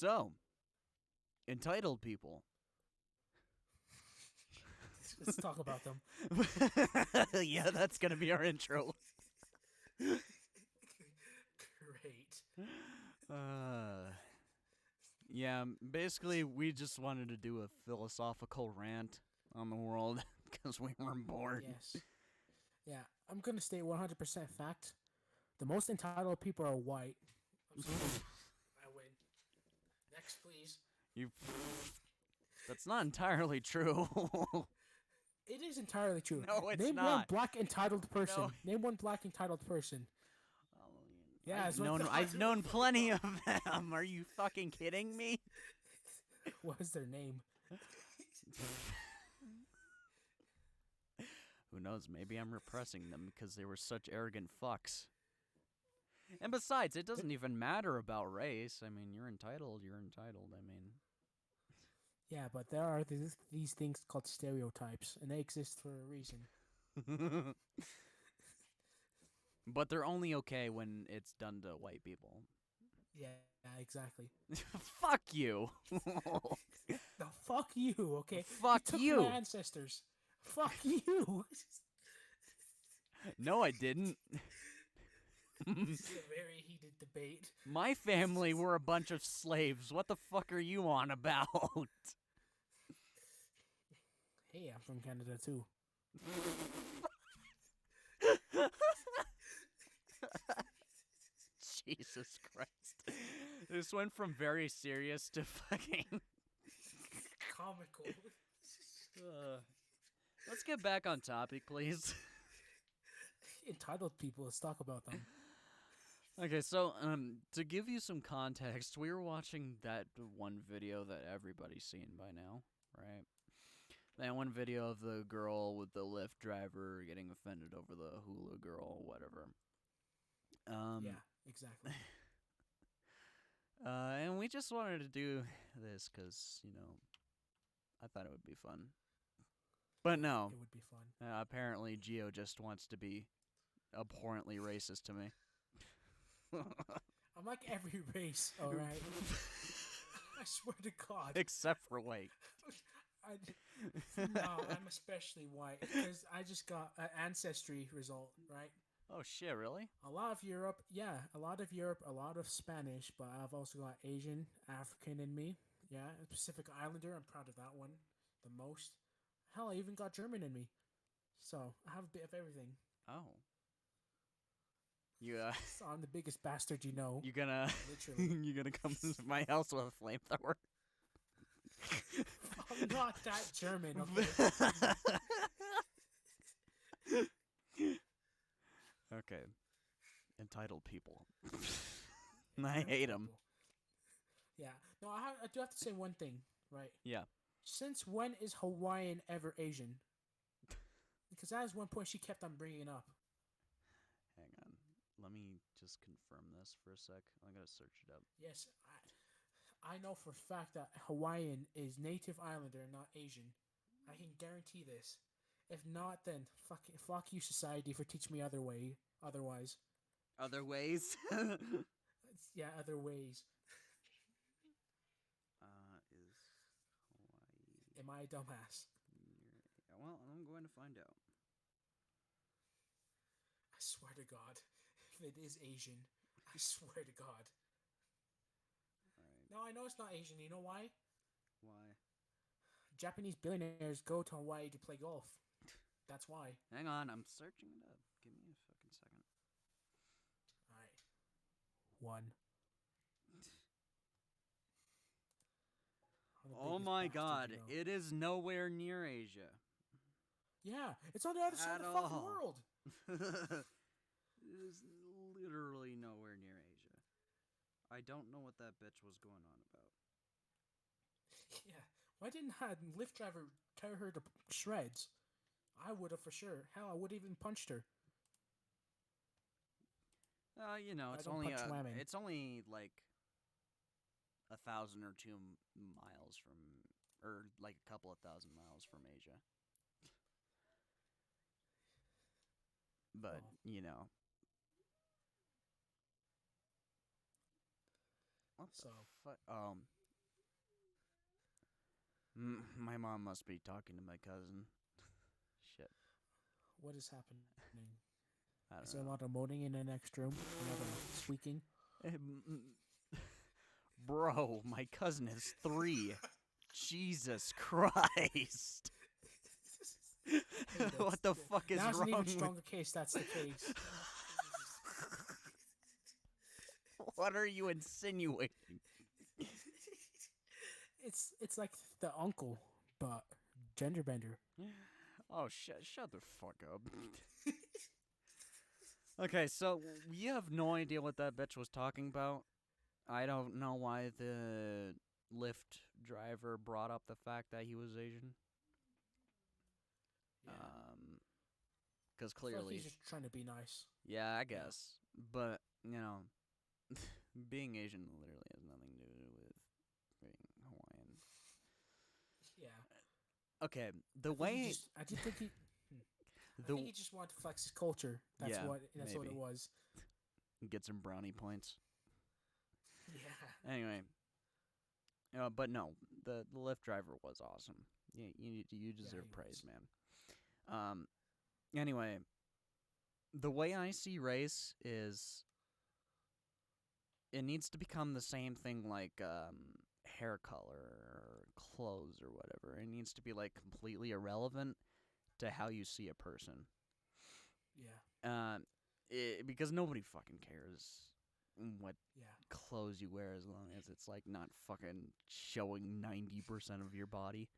So, entitled people. Let's talk about them. Yeah, that's gonna be our intro. Great. Uh, yeah, basically, we just wanted to do a philosophical rant on the world because we were bored. Yes. Yeah, I'm gonna state 100% fact. The most entitled people are white. I'm sorry. I win. Next, please. You. That's not entirely true. It is entirely true. No, it's Name one not. black entitled person. No. Name one black entitled person. Oh, Yeah, I've known plenty of them. Are you fucking kidding me? What is their name? Who knows? Maybe I'm repressing them because they were such arrogant fucks. And besides, it doesn't even matter about race. I mean, you're entitled. You're entitled. I mean, Yeah, but there are these things called stereotypes, and they exist for a reason. but they're only okay when it's done to white people. Yeah, exactly. Fuck you. The fuck you, okay? Fuck took you. my ancestors. Fuck you. No, I didn't. This is a very heated debate. My family were a bunch of slaves. What the fuck are you on about? Hey, I'm from Canada too. Jesus Christ. This went from very serious to fucking... Comical. Let's get back on topic, please. Entitled people, let's talk about them. Okay, so to give you some context, we were watching that one video that everybody's seen by now, right? That one video of the girl with the Lyft driver getting offended over the hula girl, whatever. Yeah, exactly. And we just wanted to do this because, you know, I thought it would be fun. But no, It would be fun. apparently Geo just wants to be abhorrently racist to me. I'm like every race, alright? I swear to God. Except for white. No, I'm especially white because I just got an ancestry result, right? Oh shit, really? A lot of Europe, yeah, a lot of Europe, a lot of Spanish, but I've also got Asian, African in me. Yeah, Pacific Islander, I'm proud of that one the most. Hell, I even got German in me. So, I have a bit of everything. Oh. You So I'm the biggest bastard you know. you gonna Literally. you gonna come to my house with a flamethrower? I'm not that German, okay? Okay. Entitled people. I hate them. Yeah. No, I do have to say one thing, right? Yeah. Since when is Hawaiian ever Asian? Because that is one point she kept on bringing up. Hang on. Let me just confirm this for a sec. I gotta search it up. Yes, I know for a fact that Hawaiian is native islander, not Asian. I can guarantee this. If not, then fuck you, society, for teaching me otherwise. Other ways? Yeah, other ways. Is Hawaii Am I a dumbass? near... Well, I'm going to find out. I swear to God, if it is Asian, I swear to God. Alright. No, I know it's not Asian. You know why? Why? Japanese billionaires go to Hawaii to play golf. That's why. Hang on, I'm searching it up. Give me a fucking second. Alright. One. Oh my god, it is nowhere near Asia. Yeah, it's on the other side At of the fucking all. world. It is literally nowhere near Asia. I don't know what that bitch was going on about. Yeah. Why didn't that Lyft driver tear her to shreds? I would have for sure. Hell, I would have even punched her. You know, I don't punch women. it's only like 1,000 or 2 miles from, or like a couple of thousand miles from Asia. But, you know. What So Fuck. My mom must be talking to my cousin. Shit. what is happening? I Is don't there a know. lot of moaning in the next room? A lot of squeaking. Bro, my cousin is 3. Jesus Christ. Hey, What the fuck is now's an wrong even with stronger case that's the case. What are you insinuating? It's like the uncle, but gender bender. Oh, shut the fuck up. Okay, so you have no idea what that bitch was talking about. I don't know why the Lyft driver brought up the fact that he was Asian. Yeah. Because I feel like clearly, he's just trying to be nice. yeah, I Yeah. guess. But, you know, being Asian literally has nothing to do with being Hawaiian. Yeah. Okay, the way I just think he. I the think he just wanted to flex his culture. That's yeah, what. That's what maybe it was. get some brownie points. Yeah. Anyway, but no, the Lyft driver was awesome. You deserve he praise, was. man. Anyway, the way I see race is it needs to become the same thing like hair color or clothes or whatever. It needs to be like completely irrelevant to how you see a person. Yeah. Because nobody fucking cares what Yeah. clothes you wear as long as it's like not fucking showing 90% of your body,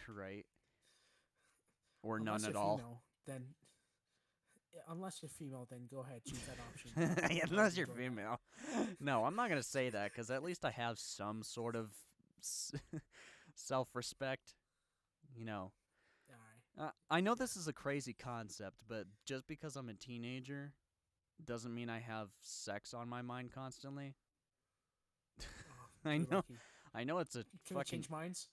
right? Or Unless none you're at all. female, then. Unless you're female, then go ahead, choose that option. Unless you're female. No, I'm not gonna say that because at least I have some sort of self-respect. You know, Alright. I know this is a crazy concept, but just because I'm a teenager doesn't mean I have sex on my mind constantly. Oh, I you're know, lucky. I know it's a Can we fucking. change minds?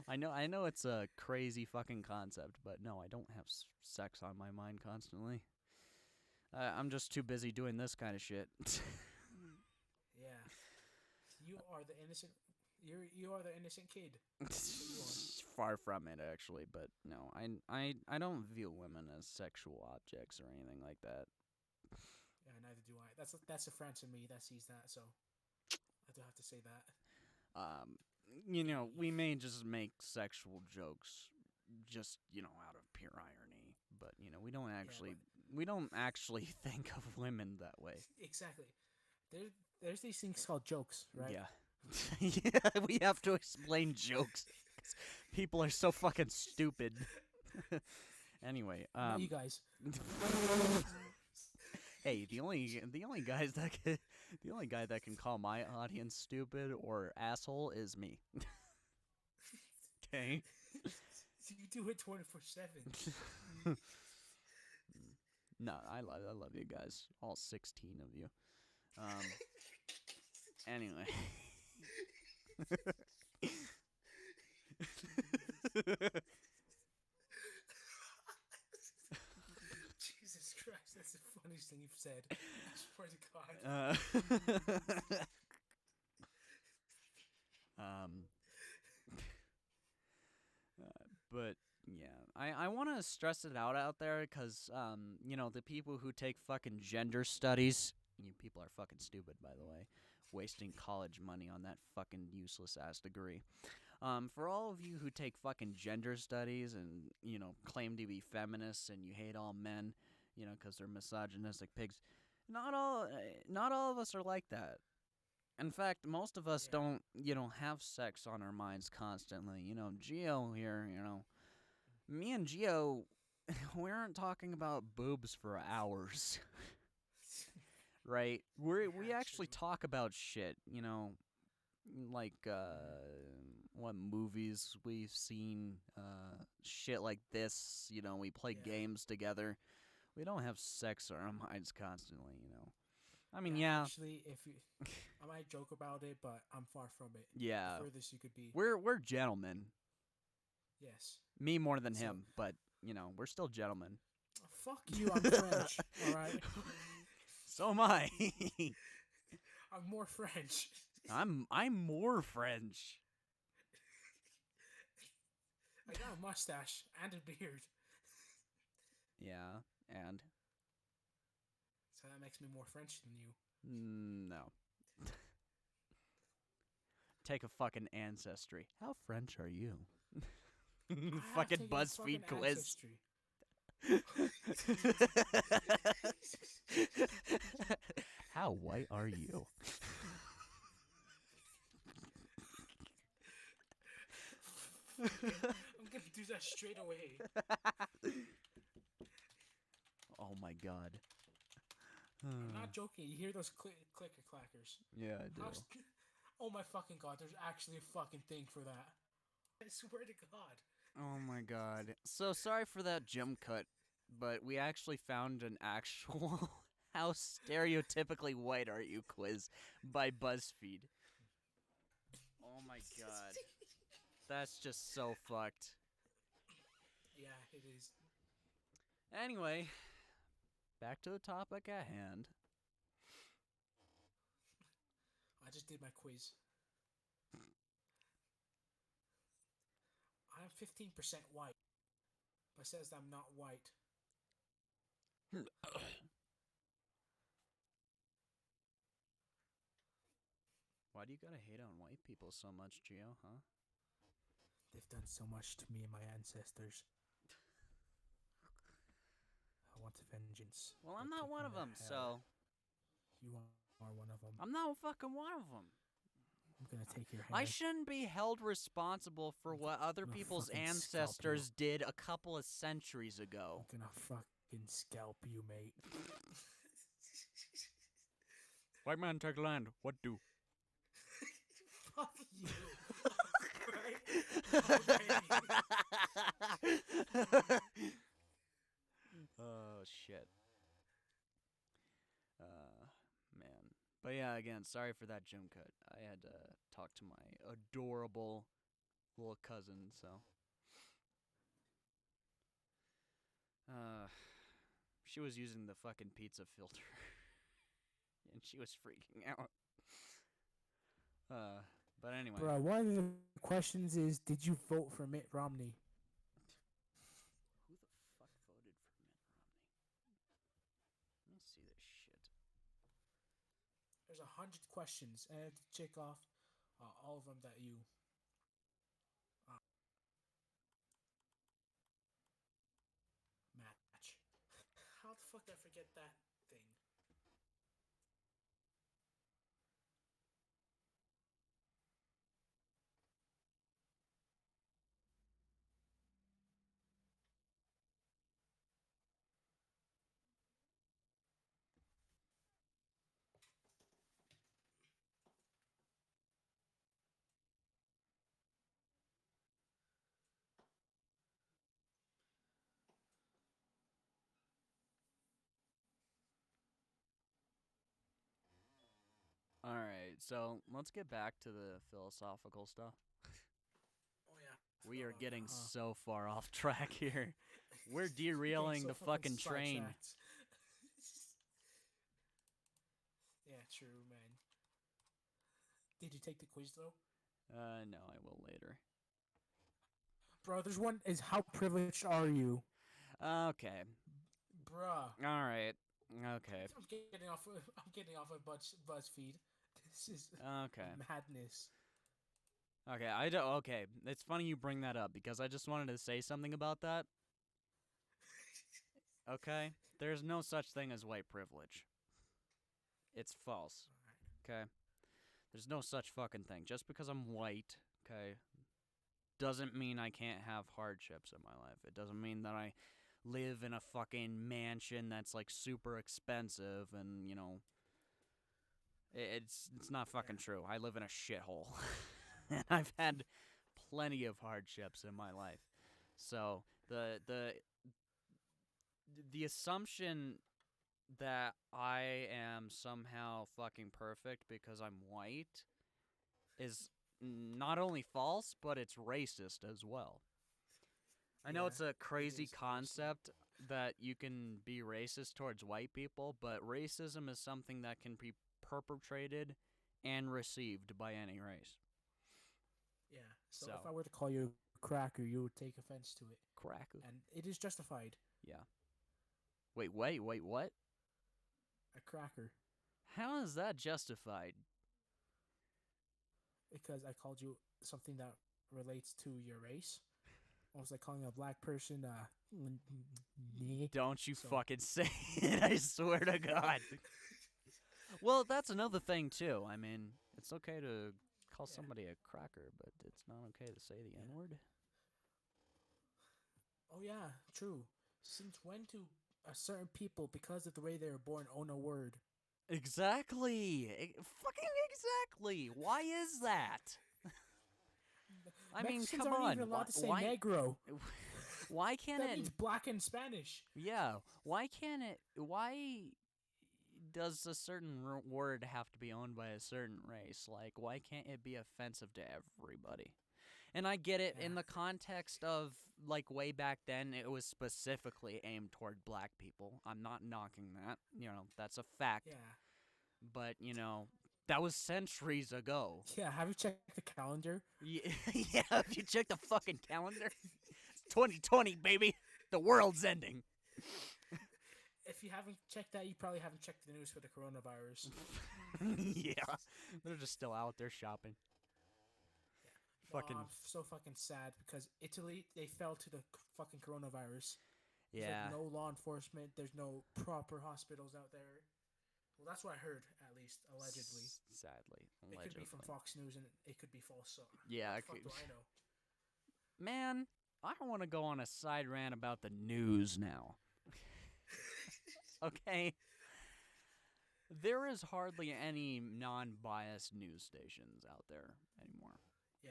I know it's a crazy fucking concept, but no, I don't have sex on my mind constantly. I'm just too busy doing this kind of shit. Yeah. You are the innocent. You are the innocent kid. Far from it, actually, but no, I don't view women as sexual objects or anything like that. Yeah, neither do I. That's a friend to me that sees that, so I do have to say that. We may just make sexual jokes, just out of pure irony, but we don't actually think of women that way. Exactly. There's these things called jokes, right? Yeah. Yeah, we have to explain jokes. 'Cause people are so fucking stupid. Anyway, Not you guys. hey, the only guy that can call my audience stupid or asshole is me. Okay. You do it 24/7. No, I love you guys, all 16 of you. Anyway. Jesus Christ, that's the funniest thing you've said. I swear to God. Um, but yeah, I want to stress it out there because the people who take fucking gender studies, you people are fucking stupid, by the way, wasting college money on that fucking useless ass degree. For all of you who take fucking gender studies and claim to be feminists and you hate all men, because they're misogynistic pigs, not all of us are like that. In fact, most of us Yeah. don't, have sex on our minds constantly. Geo here, me and Geo, we aren't talking about boobs for hours, right? We Yeah, actually true. talk about shit, like what movies we've seen, shit like this. We play Yeah. games together. We don't have sex on our minds constantly. I mean, Yeah, yeah, actually, if you, I might joke about it, but I'm far from it. yeah. The furthest you could be. We're gentlemen. Yes. Me more than So, him, but we're still gentlemen. fuck you, I'm French. Alright? So am I. I'm more French. I'm more French. I got a mustache and a beard, Yeah, and so that makes me more French than you. no. Take a fucking ancestry. How French are you? I have Fucking taken a BuzzFeed fucking quiz. ancestry. How white are you? I'm gonna do that straight away. Oh my god. I'm not joking. You hear those clicker clackers? Yeah, I do. Oh my fucking god! There's actually a fucking thing for that. I swear to God. Oh my god. So sorry for that jump cut, but we actually found an actual how stereotypically white are you quiz by BuzzFeed. Oh my god. That's just so fucked. Yeah, it is. Anyway, back to the topic at hand. I just did my quiz. I'm 15% white, but says I'm not white. Why do you gotta hate on white people so much, Gio, huh? They've done so much to me and my ancestors. I want vengeance. Well, I'm They're not one taking of me them, to hell. so You are one of them. I'm not fucking one of them. I'm gonna take your head. I shouldn't be held responsible for what other gonna people's fucking scalp ancestors did a couple of centuries ago. I'm gonna fucking scalp you, mate. White man take land. What do? Fuck you. Alright. Oh shit. Man. But yeah, again, sorry for that jump cut. I had to talk to my adorable little cousin, so. She was using the fucking pizza filter. And she was freaking out. But anyway. Bro, one of the questions is, did you vote for Mitt Romney? Who the fuck voted for Mitt Romney? Let me see this shit. There's 100 questions, and I have to check off all of them that you. Match. How the fuck did I forget that thing? Alright, so let's get back to the philosophical stuff. Oh yeah. We are getting so far off track here. We're derailing the fucking train. Yeah, true, man. Did you take the quiz though? No, I will later. Bro, there's one is how privileged are you? Okay. Bruh. Alright. Okay. I'm getting off of BuzzFeed. This is Okay. madness. Okay, okay. It's funny you bring that up because I just wanted to say something about that. Okay? There's no such thing as white privilege. It's false. Okay? There's no such fucking thing. Just because I'm white, okay, doesn't mean I can't have hardships in my life. It doesn't mean that I live in a fucking mansion that's like super expensive and, you know, it's not fucking true. I live in a shithole. And I've had plenty of hardships in my life. So, the assumption that I am somehow fucking perfect because I'm white is not only false, but it's racist as well. I know it's a crazy concept, that you can be racist towards white people, but racism is something that can be perpetrated and received by any race. Yeah. So So, if I were to call you a cracker, you would take offense to it, cracker. and it is justified. Yeah. Wait, what? A cracker, How is that justified? because I called you something that relates to your race. I was like calling a black person Don't you so fucking say it, I swear to God. Well, that's another thing, too. I mean, it's okay to call yeah, somebody a cracker, but it's not okay to say the N yeah. word. Oh yeah, true. Since when do certain people, because of the way they were born, own a word? Exactly. Fucking exactly. Why is that? I mean, Mexicans come aren't on. even allowed to say Why? negro. Why can't That it? means black in Spanish. Yeah. Why can't it? Why does a certain word have to be owned by a certain race? Like, why can't it be offensive to everybody? And I get it in Yeah, the context of, like, way back then, it was specifically aimed toward black people. I'm not knocking that. That's a fact. yeah, But, that was centuries ago. yeah. Have you checked the calendar? Yeah, yeah, if you check the fucking calendar, it's 2020, baby. The world's ending. If you haven't checked that, you probably haven't checked the news for the coronavirus. Yeah, they're just still out there shopping. Well, Fucking, I'm so fucking sad because Italy, they fell to the fucking coronavirus. There's like yeah. no law enforcement. There's no proper hospitals out there. Well, that's what I heard, at least allegedly. Sadly, It could be allegedly. from Fox News and it could be false. So Yeah, what I the fuck could. do I know? Man, I don't want to go on a side rant about the news now. Okay? There is hardly any non-biased news stations out there anymore. Yeah,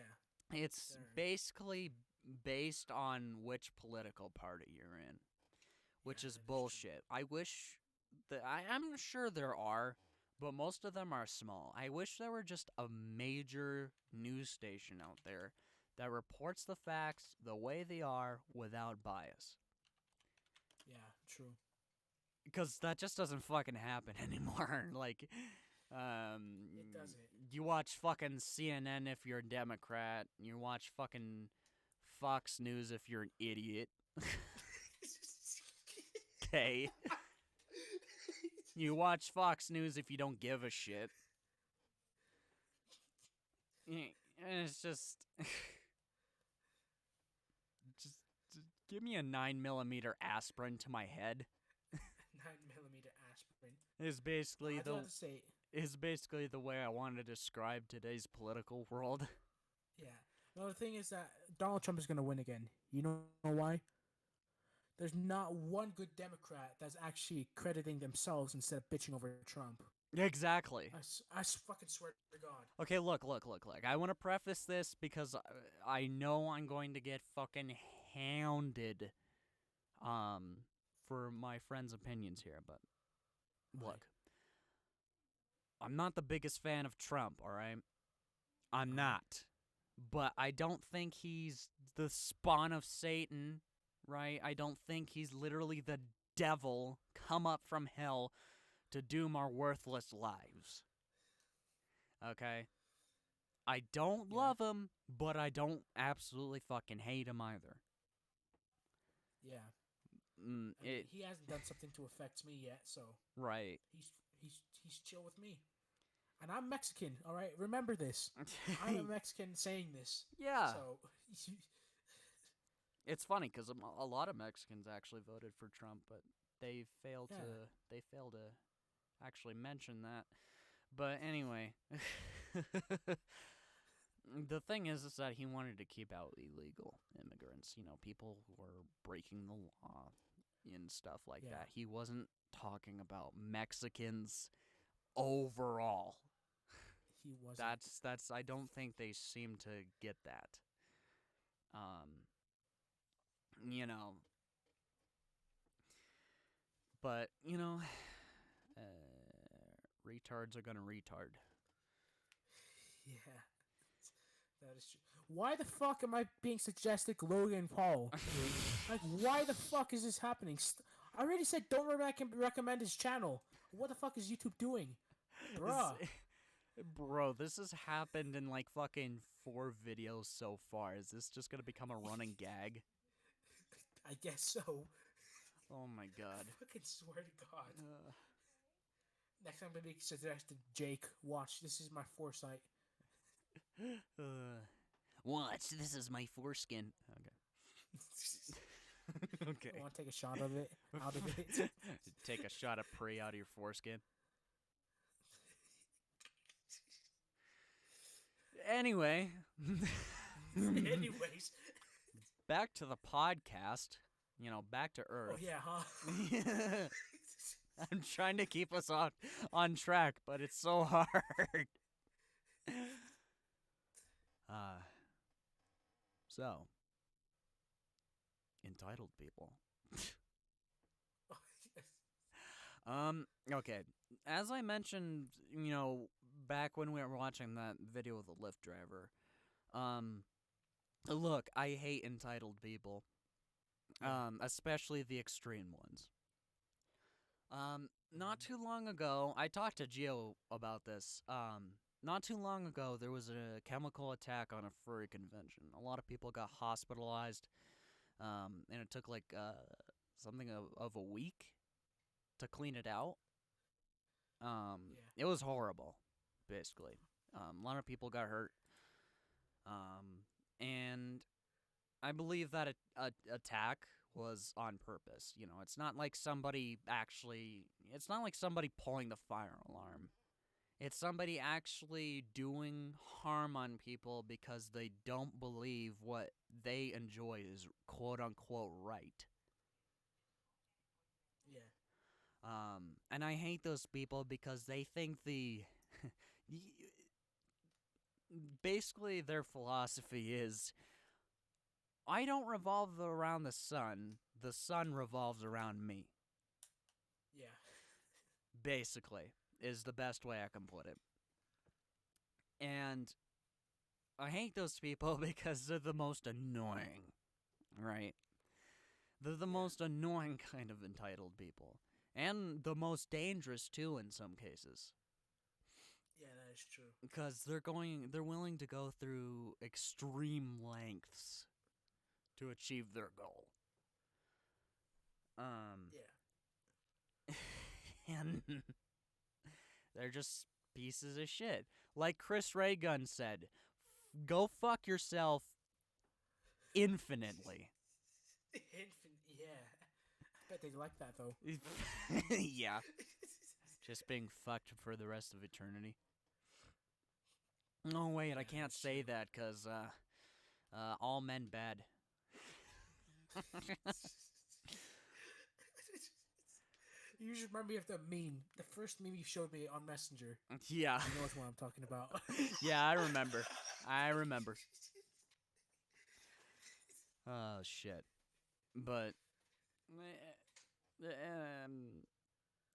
It's there. basically based on which political party you're in, which Yeah, is that is true. bullshit. I wish that I'm sure there are, but most of them are small. I wish there were just a major news station out there that reports the facts the way they are without bias. Yeah, true. Because that just doesn't fucking happen anymore. Like, It doesn't. you watch fucking CNN if you're a Democrat. You watch fucking Fox News if you're an idiot. Okay. You watch Fox News if you don't give a shit. And it's just, just, just give me a 9mm aspirin to my head. 9mm aspirin. Is basically I do have to say, is basically the way I want to describe today's political world. yeah. No, the thing is that Donald Trump is going to win again. You know why? There's not one good Democrat that's actually crediting themselves instead of bitching over Trump. Exactly. I fucking swear to God. Okay, look. I want to preface this because I know I'm going to get fucking hounded for my friends' opinions here, but look. I'm not the biggest fan of Trump, all right? I'm not. But I don't think he's the spawn of Satan, right? I don't think he's literally the devil come up from hell to doom our worthless lives. Okay? I don't Yeah. love him, but I don't absolutely fucking hate him either. Yeah. I mean, It he hasn't done something to affect me yet, so right. he's chill with me. And I'm Mexican, all right? Remember this. I'm a Mexican saying this. Yeah. So It's funny because a lot of Mexicans actually voted for Trump, but they failed Yeah. to actually mention that. But anyway, the thing is that he wanted to keep out illegal immigrants. People who were breaking the law and stuff like Yeah. that. He wasn't talking about Mexicans overall. he wasn't. That's I don't think they seem to get that. You know. But, retards are gonna retard. Yeah. That is true. why the fuck am I being suggested Logan Paul? Like, why the fuck is this happening? I already said don't recommend his channel. What the fuck is YouTube doing? Bruh. Bro, this has happened in like fucking 4 videos so far. Is this just gonna become a running gag? I guess so. Oh my god. I fucking swear to God. Next time I'm being suggested Jake. Watch, this is my foresight. Watch, this is my foreskin. Okay. Okay. I want to take a shot of it. Out of it. Take a shot of prey out of your foreskin. Anyway. Anyways. Back to the podcast. Back to Earth. Oh, yeah, huh? I'm trying to keep us on track, but it's so hard. So, entitled people. Okay. As I mentioned, back when we were watching that video of the Lyft driver, look, I hate entitled people. Especially the extreme ones. Not too long ago, I talked to Gio about this. Not too long ago, there was a chemical attack on a furry convention. A lot of people got hospitalized, and it took like something of a week to clean it out. It was horrible, basically. A lot of people got hurt, and I believe that attack was on purpose. It's not like somebody pulling the fire alarm. It's somebody actually doing harm on people because they don't believe what they enjoy is quote-unquote right. Yeah. And I hate those people because they think basically their philosophy is, I don't revolve around the sun revolves around me. Yeah. Basically, is the best way I can put it. And I hate those people because they're the most annoying, right? They're the most annoying kind of entitled people. And the most dangerous, too, in some cases. Yeah, that is true. Because they're willing to go through extreme lengths to achieve their goal. Yeah. And they're just pieces of shit. Like Chris Ray Gun said, go fuck yourself infinitely. Yeah. I bet they like that, though. Yeah. Just being fucked for the rest of eternity. Oh, wait, I can't say that because, all men bad. You just remind me of the meme. The first meme you showed me on Messenger. Yeah. You know what I'm talking about. Yeah, I remember. Oh, shit. But,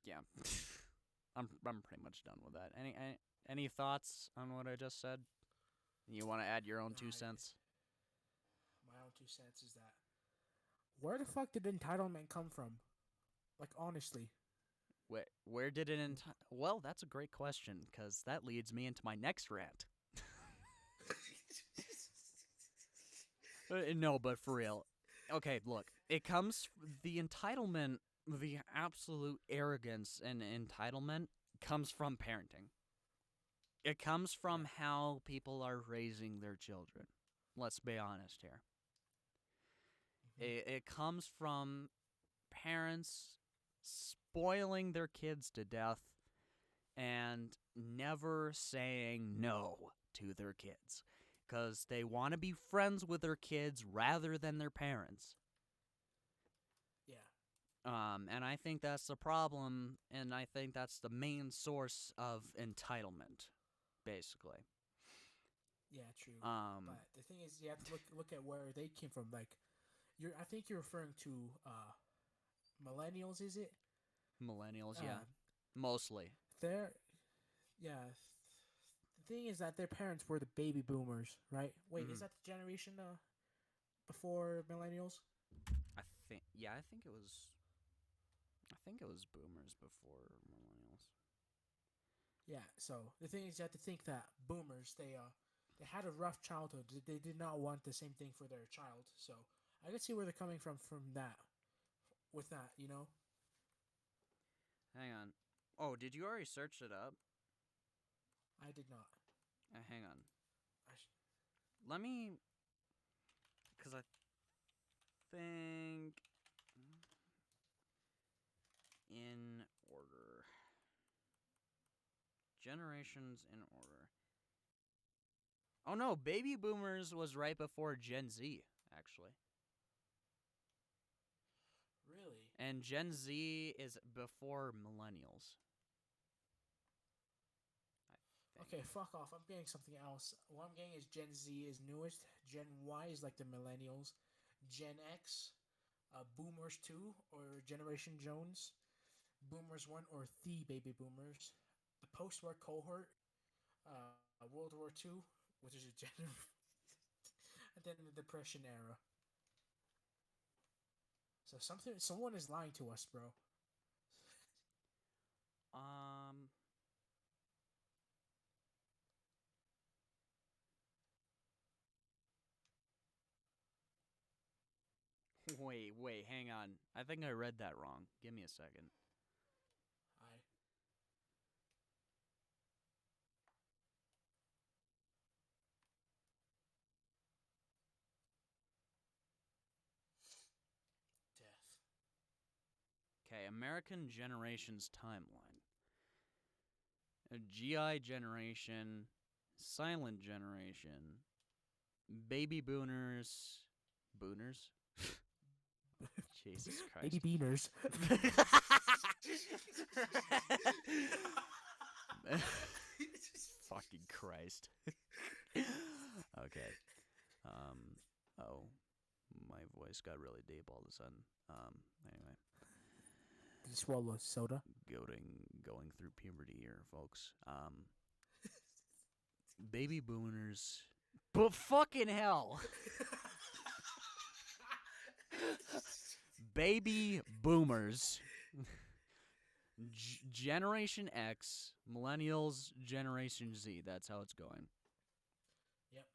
yeah. I'm pretty much done with that. Any thoughts on what I just said? You want to add your own 2 cents? My own 2 cents is that, where the fuck did entitlement come from? Like, honestly. Where did it Well, that's a great question, because that leads me into my next rant. No, but for real. Okay, look. It comes... The entitlement, the absolute arrogance and entitlement comes from parenting. It comes from how people are raising their children. Let's be honest here. It comes from parents spoiling their kids to death and never saying no to their kids because they want to be friends with their kids rather than their parents. Yeah. And I think that's the problem, and I think that's the main source of entitlement, basically. Yeah, true. But the thing is, you have to look at where they came from. Like, I think you're referring to millennials, is it? Millennials, yeah. Mostly. They're, yeah. thing is that their parents were the baby boomers, right? Wait, is Mhm. that the generation before millennials? I think it was. I think it was boomers before millennials. Yeah. So the thing is, you have to think that boomers they had a rough childhood. They did not want the same thing for their child. So I can see where they're coming from that with that. You know, Hang on. Oh, did you already search it up? I did not. Hang on. I Let me, because I think in order. Generations in order. Oh no, baby boomers was right before Gen Z, actually. really. And Gen Z is before millennials. I think. Okay, fuck off. I'm getting something else. What I'm getting is Gen Z is newest. Gen Y is like the millennials. Gen X, Boomers 2 or Generation Jones. Boomers 1 or the baby boomers. The post war cohort, World War II, which is a and then the Depression era. So someone is lying to us, bro. Um. Wait, hang on. I think I read that wrong. Give me a second. I death. Okay, American Generations timeline. A GI generation, silent generation, baby boomers, booners. Jesus Baby Christ. beaners. Fucking Christ. Okay. Oh, my voice got really deep all of a sudden. Anyway, Did you swallow a soda? going through puberty here, folks. Baby boomers. But fucking hell. Baby boomers. Generation X, millennials, Generation Z. That's how it's going. Yep.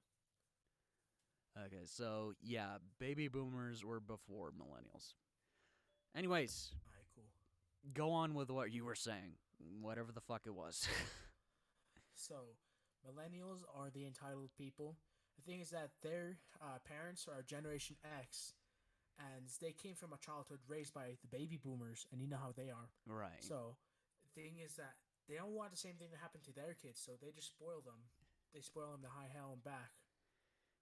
Okay, so yeah, baby boomers were before millennials. Anyways, Alright, cool. go on with what you were saying. Whatever the fuck it was. So, millennials are the entitled people. The thing is that their parents are Generation X, and they came from a childhood raised by the baby boomers, and you know how they are. Right. So, the thing is that they don't want the same thing to happen to their kids, so they just spoil them. They spoil them to high hell and back.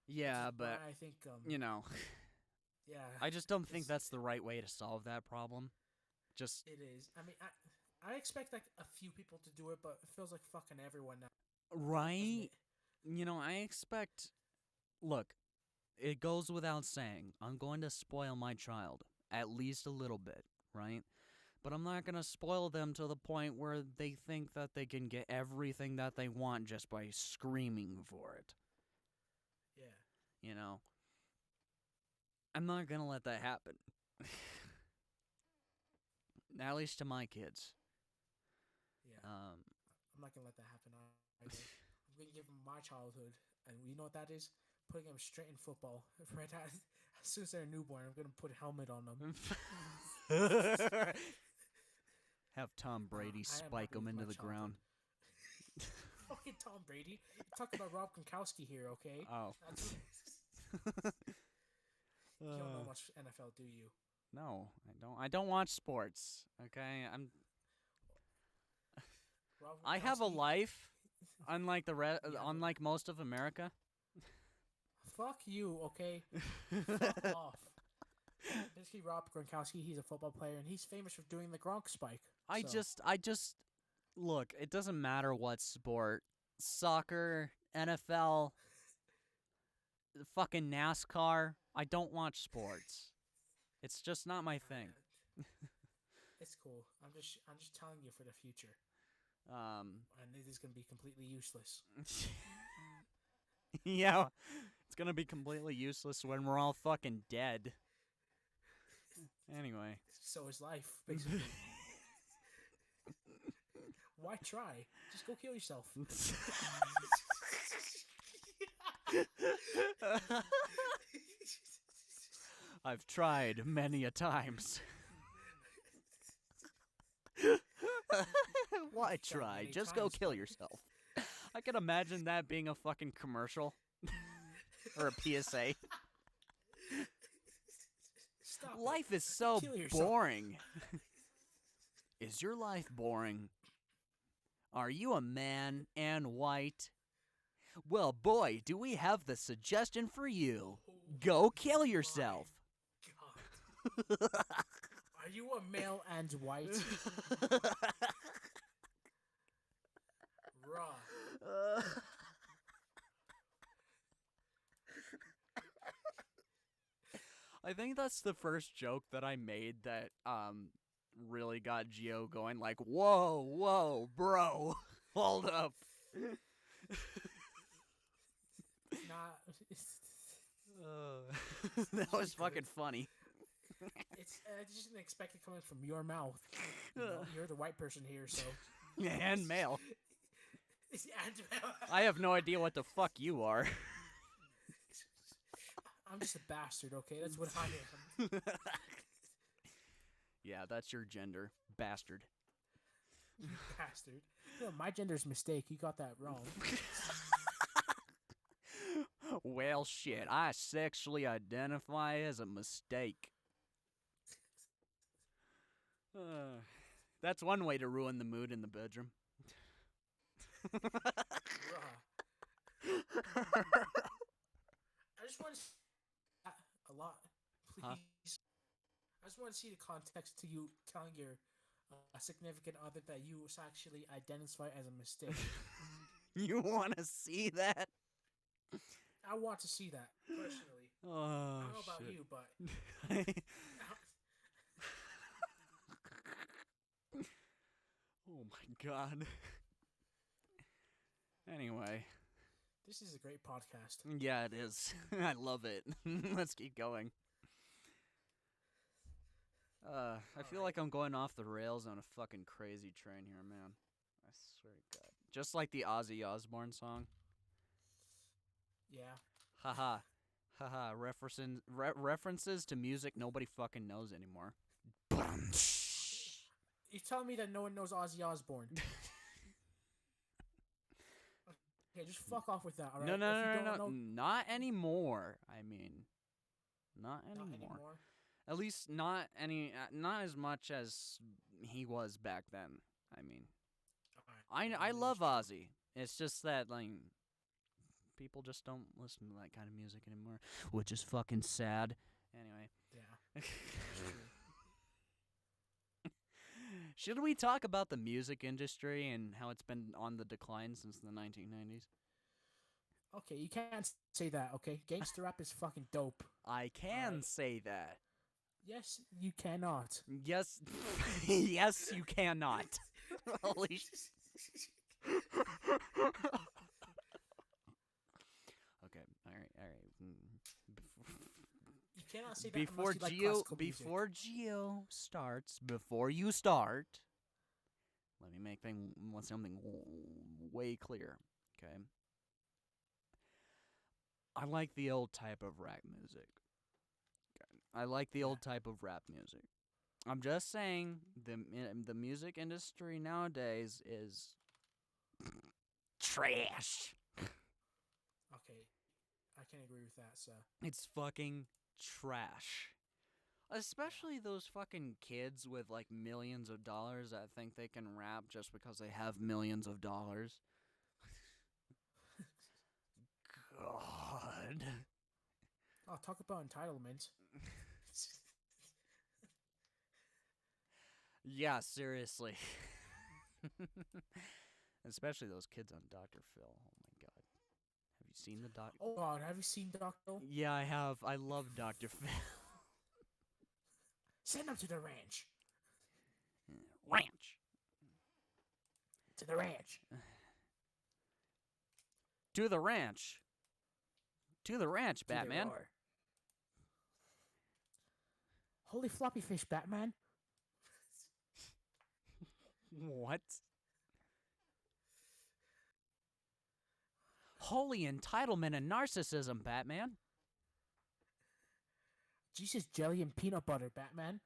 Yeah, Which is but, why I think, you know, yeah, I just don't think it's that's the right way to solve that problem. Just, it is. I mean, I expect like a few people to do it, but it feels like fucking everyone now, doesn't right? it? You know, I expect. Look, it goes without saying, I'm going to spoil my child at least a little bit, right? But I'm not going to spoil them to the point where they think that they can get everything that they want just by screaming for it. Yeah, You know, I'm not going to let that happen. At least to my kids. yeah. Um, I'm not gonna let that happen either. I'm gonna give them my childhood, and you know what that is? Putting them straight in football. Right as soon as they're newborn, I'm gonna put a helmet on them. Have Tom Brady I am spike happy them with into my the childhood. ground. Fucking Tom Brady. You talk about Rob Gronkowski here, okay? Oh. You don't know much NFL, do you? No, I don't. I don't watch sports. Okay, Rob I have a Gronkowski. life, unlike You have a unlike most of America. fuck you, okay? Fuck off. Basically, Rob Gronkowski. He's a football player, and he's famous for doing the Gronk spike. I So just look. It doesn't matter what sport, soccer, NFL, fucking NASCAR. I don't watch sports. It's just not my thing. it's cool. I'm just telling you for the future. And it is going to be completely useless. Yeah, it's gonna be completely useless when we're all fucking dead. Anyway. So is life, basically. Why try? Just go kill yourself. I've tried many a times. Why try? Just go kill yourself. I can imagine that being a fucking commercial. Or a PSA. Stop Life it. is so Kill yourself. boring. Is your life boring? Are you a man and white? Well, boy, do we have the suggestion for you. Go kill yourself. God. Are you a male and white? Raw. I think that's the first joke that I made that really got Gio going. Like, whoa, bro, hold up. Nah. That was fucking funny. It's I just didn't expect it coming from your mouth. You know, you're the white person here, so. And male. And male. I have no idea what the fuck you are. I'm just a bastard, okay? That's what I am. Yeah, that's your gender. Bastard. Bastard. No, my gender's mistake. You got that wrong. Well, shit. I sexually identify as a mistake. That's one way to ruin the mood in the bedroom. I just want to a lot, please. Huh? I just want to see the context to you telling your significant other that you actually identify as a mistake. You want to see that? I want to see that personally. Oh, I don't know about shit. you, but Oh my god. Anyway. this is a great podcast. Yeah, it is. I love it. Let's keep going. I feel like I'm going off the rails on a fucking crazy train here, man. I swear to God. Just like the Ozzy Osbourne song. Yeah. Haha. Haha. References to music nobody fucking knows anymore. You tell me that no one knows Ozzy Osbourne. Okay, just fuck off with that, alright? No. Not anymore. I mean, not Not anymore. anymore. At least not as much as he was back then. I mean, I love Ozzy. It's just that like people just don't listen to that kind of music anymore, which is fucking sad. Anyway. Yeah. Should we talk about the music industry and how it's been on the decline since the 1990s? Okay, you can't say that, okay? Gangster rap is fucking dope. I can say that. Yes, you cannot. Yes. Yes, you cannot. Holy Okay, alright. You cannot say that Before unless you like classical music. before Gio starts, before you start, let me make something way clear, okay? I like the old type of rap music. I like the old type of rap music. I'm just saying the music industry nowadays is trash. Okay, I can agree with that, so. It's fucking trash. Especially those fucking kids with like millions of dollars that think they can rap just because they have millions of dollars. God. Oh, talk about entitlement. Yeah, seriously. Especially those kids on Dr. Phil. Oh my god. Have you seen the doc? Oh God, have you seen Dr. Yeah, I have. I love Dr. Phil. Send him to the ranch. Ranch. To the ranch. To the ranch. To the ranch, To the Batman. roar. Holy floppy fish, Batman. What? Holy entitlement and narcissism, Batman. Jesus, jelly and peanut butter, Batman.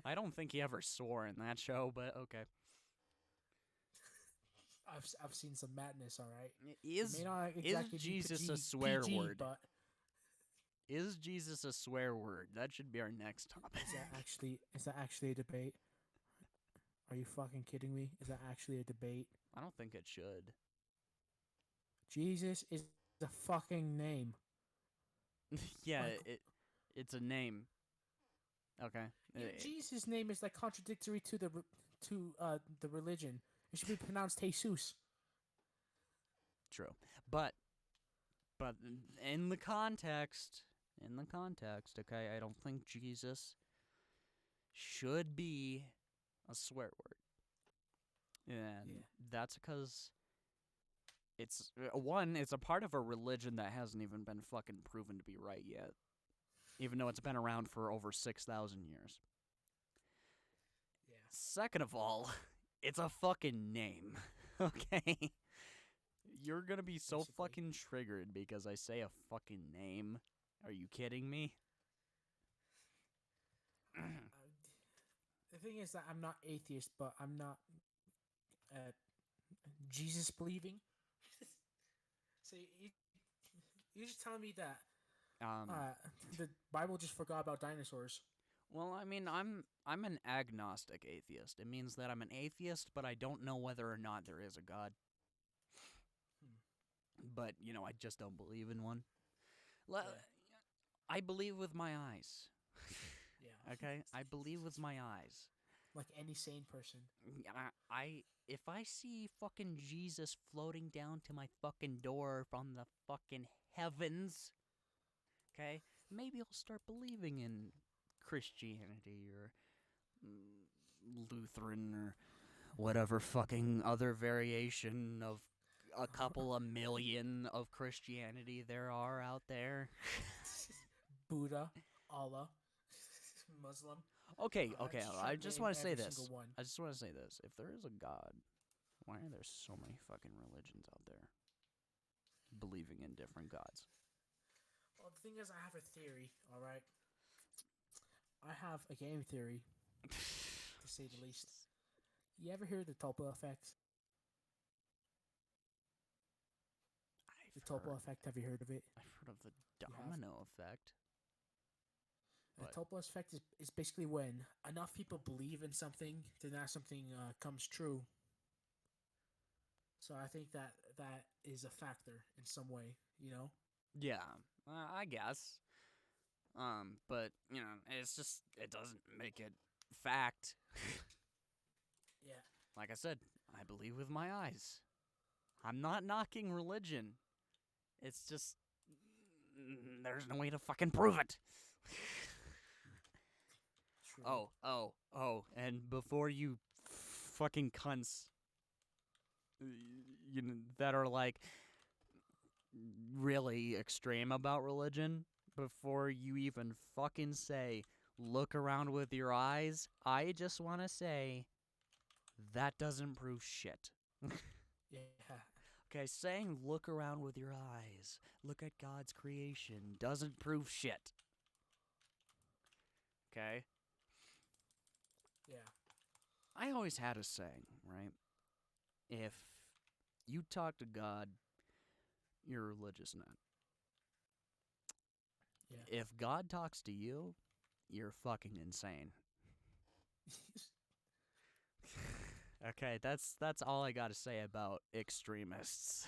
I don't think he ever swore in that show, but okay. I've seen some madness, all right. Is It may not exactly be Jesus a PG, swear PG, word? But Is Jesus a swear word? That should be our next topic. is that actually a debate? Are you fucking kidding me? Is that actually a debate? I don't think it should. Jesus is a fucking name. Yeah, Like- it's a name. Okay. Yeah, Jesus' name is like contradictory to the religion. It should be pronounced Jesus. True. But in the context, okay, I don't think Jesus should be a swear word. And Yeah. that's because it's it's a part of a religion that hasn't even been fucking proven to be right yet. Even though it's been around for over 6,000 years. Yeah. Second of all, it's a fucking name. Okay? You're gonna be so Basically. fucking triggered because I say a fucking name. Are you kidding me? The thing is that I'm not atheist, but I'm not Jesus believing. So you just telling me that the Bible just forgot about dinosaurs. Well, I mean, I'm an agnostic atheist. It means that I'm an atheist, but I don't know whether or not there is a God. But, you know, I just don't believe in one. I believe with my eyes. Yeah. Okay? I believe with my eyes. Like any sane person. If I see fucking Jesus floating down to my fucking door from the fucking heavens, okay, maybe I'll start believing in Christianity or Lutheran or whatever fucking other variation of a couple of million of Christianity there are out there. Buddha, Allah, Muslim. Okay, I okay. just I tried just name want to say every this. single one. I just want to say this. If there is a God, why are there so many fucking religions out there believing in different gods? Well, the thing is, I have a theory. All right. I have a game theory, to say the least. You ever hear the Topo effect? The Topo effect. Have you heard of it? I've heard of the have? domino effect. The But- Topo effect is basically when enough people believe in something, then that something comes true. So I think that is a factor in some way, you know? Yeah, I guess. But you know, it's just it doesn't make it fact. Yeah. Like I said, I believe with my eyes. I'm not knocking religion. It's just there's no way to fucking prove it. True. Oh, and before you fucking cunts you know, that are like really extreme about religion, before you even fucking say look around with your eyes, I just want to say that doesn't prove shit. Yeah. Okay, saying look around with your eyes, look at God's creation, doesn't prove shit. Okay? Yeah. I always had a saying, right? If you talk to God, you're a religious nut. Yeah. If God talks to you, you're fucking insane. Okay, that's all I got to say about extremists.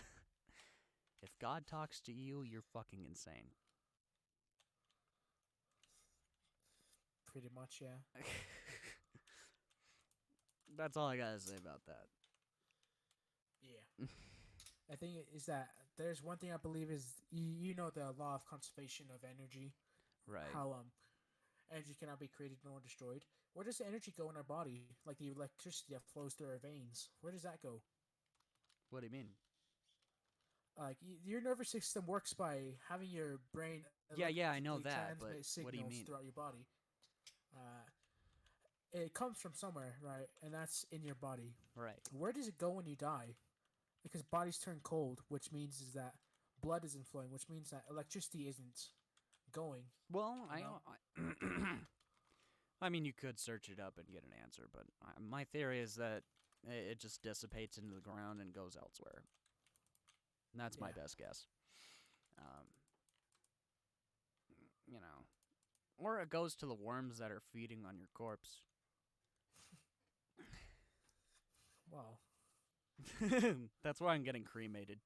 If God talks to you, you're fucking insane. Pretty much, yeah. That's all I got to say about that. Yeah. I think is that there's one thing I believe is you know the law of conservation of energy. Right. How energy cannot be created nor destroyed. Where does the energy go in our body? Like the electricity that flows through our veins. Where does that go? What do you mean? Like your nervous system works by having your brain Yeah, I know electrically that, but transmit what do you signals mean? throughout your body. Uh, it comes from somewhere, right? And that's in your body. Right. Where does it go when you die? Because bodies turn cold, which means is that blood isn't flowing, which means that electricity isn't going. Well, You know? I mean, you could search it up and get an answer, but my theory is that it just dissipates into the ground and goes elsewhere. And that's my Yeah. best guess. Um, you know, or it goes to the worms that are feeding on your corpse. Wow. That's why I'm getting cremated.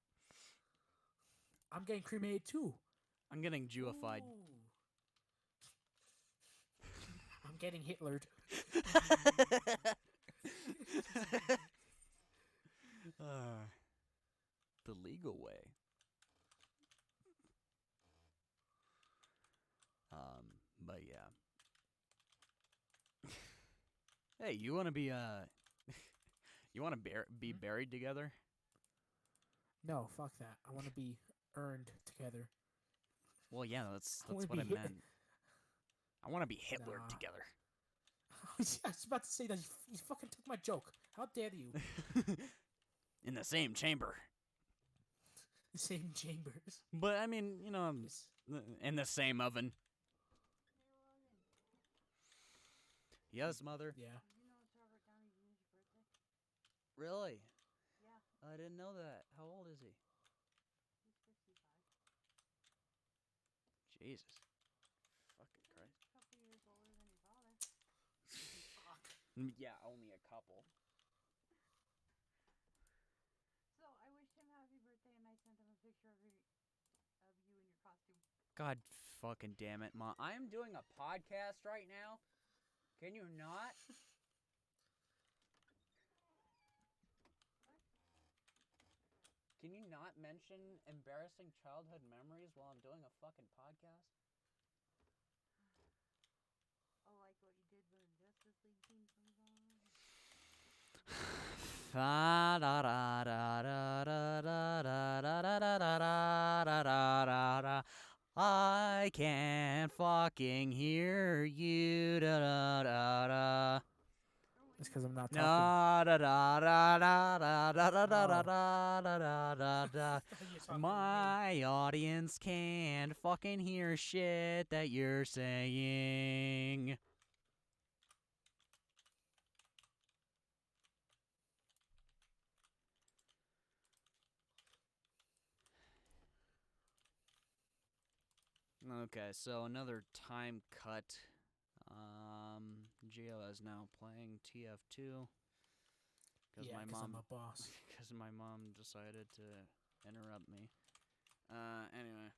I'm getting cremated too. I'm getting Jewified. Ooh. I'm getting Hitlered. uh, the legal way. But yeah. Hey, you want to be you want to be Hmm? buried together? No, fuck that. I want to be earned together. Well, yeah, that's I want to what be I hit. meant. I want to be Hitler Nah. together. I was about to say that you fucking took my joke. How dare you? In the same chamber. The same chambers. But I mean, Yes. in the same oven. Yes, mother. Yeah. Did you know it's Robert Downey Jr.'s birthday? Really? Yeah, I didn't know that. How old is he? he's 65. Jesus. Fucking Christ. A couple years older than your father. Fuck. Yeah, only a couple. So I wished him happy birthday and I sent him a picture of you in your costume. God fucking damn it, Ma. I am doing a podcast right now. Can you not? Can you not mention embarrassing childhood memories while I'm doing a fucking podcast? Oh, like what you did when the Justice League theme comes on? I can't fucking hear you. Da da da da. It's because I'm not talking. Da da da da da da da da da Oh. da da da da da. You're talking to me. My audience can't fucking hear shit that you're saying. Okay, so another time cut. Geo is now playing TF2 because Yeah, my because I'm mom a boss. because my mom decided to interrupt me. Anyway,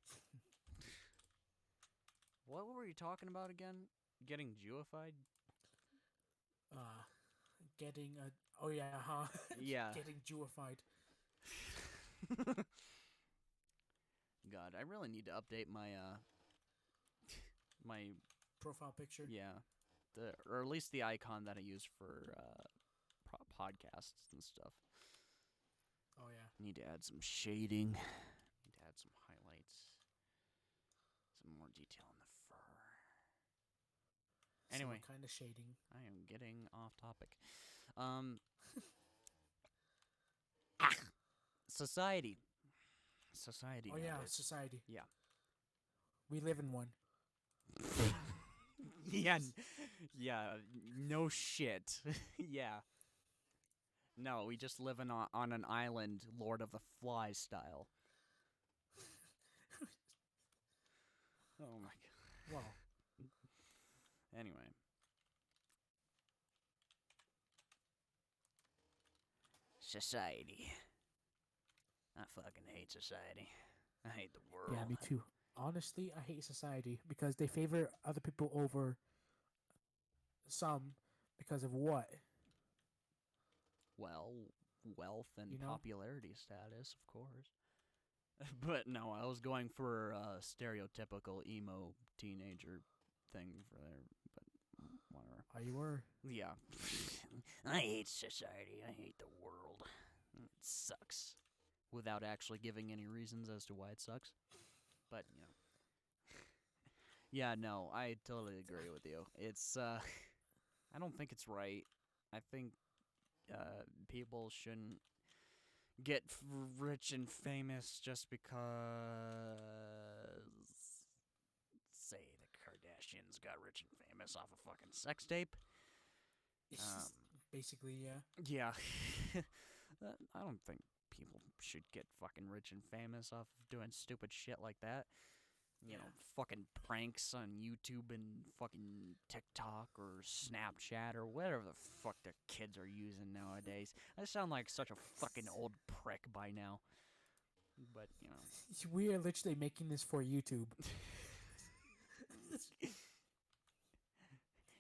what were you talking about again? Getting Jewified? Getting a. Oh yeah, huh? Yeah. Getting Jewified. God, I really need to update my my Profile picture. yeah, or at least the icon that I use for podcasts and stuff. Oh yeah. Need to add some shading. Need to add some highlights. Some more detail in the fur. Anyway, So kind of shading. I am getting off topic. Society. Society. Oh yeah, nowadays. society. Yeah. We live in one. Yeah. Yeah. No shit. Yeah. No, we just live on an island, Lord of the Flies style. Oh my god. Well, Anyway. Society. I fucking hate society. I hate the world. yeah, me too. Honestly, I hate society because they favor other people over some because of what? Well, wealth and You know? popularity status, of course. But no, I was going for a stereotypical emo teenager thing for there, but whatever. You were. Yeah. I hate society. I hate the world. It sucks. Without actually giving any reasons as to why it sucks. But, you know. Yeah, no, I totally agree with you. It's, I don't think it's right. I think, people shouldn't get rich and famous just because, say, the Kardashians got rich and famous off a fucking sex tape. Basically, yeah. Yeah. I don't think people should get fucking rich and famous off of doing stupid shit like that. You know, fucking pranks on YouTube and fucking TikTok or Snapchat or whatever the fuck the kids are using nowadays. I sound like such a fucking old prick by now. But, you know. We are literally making this for YouTube.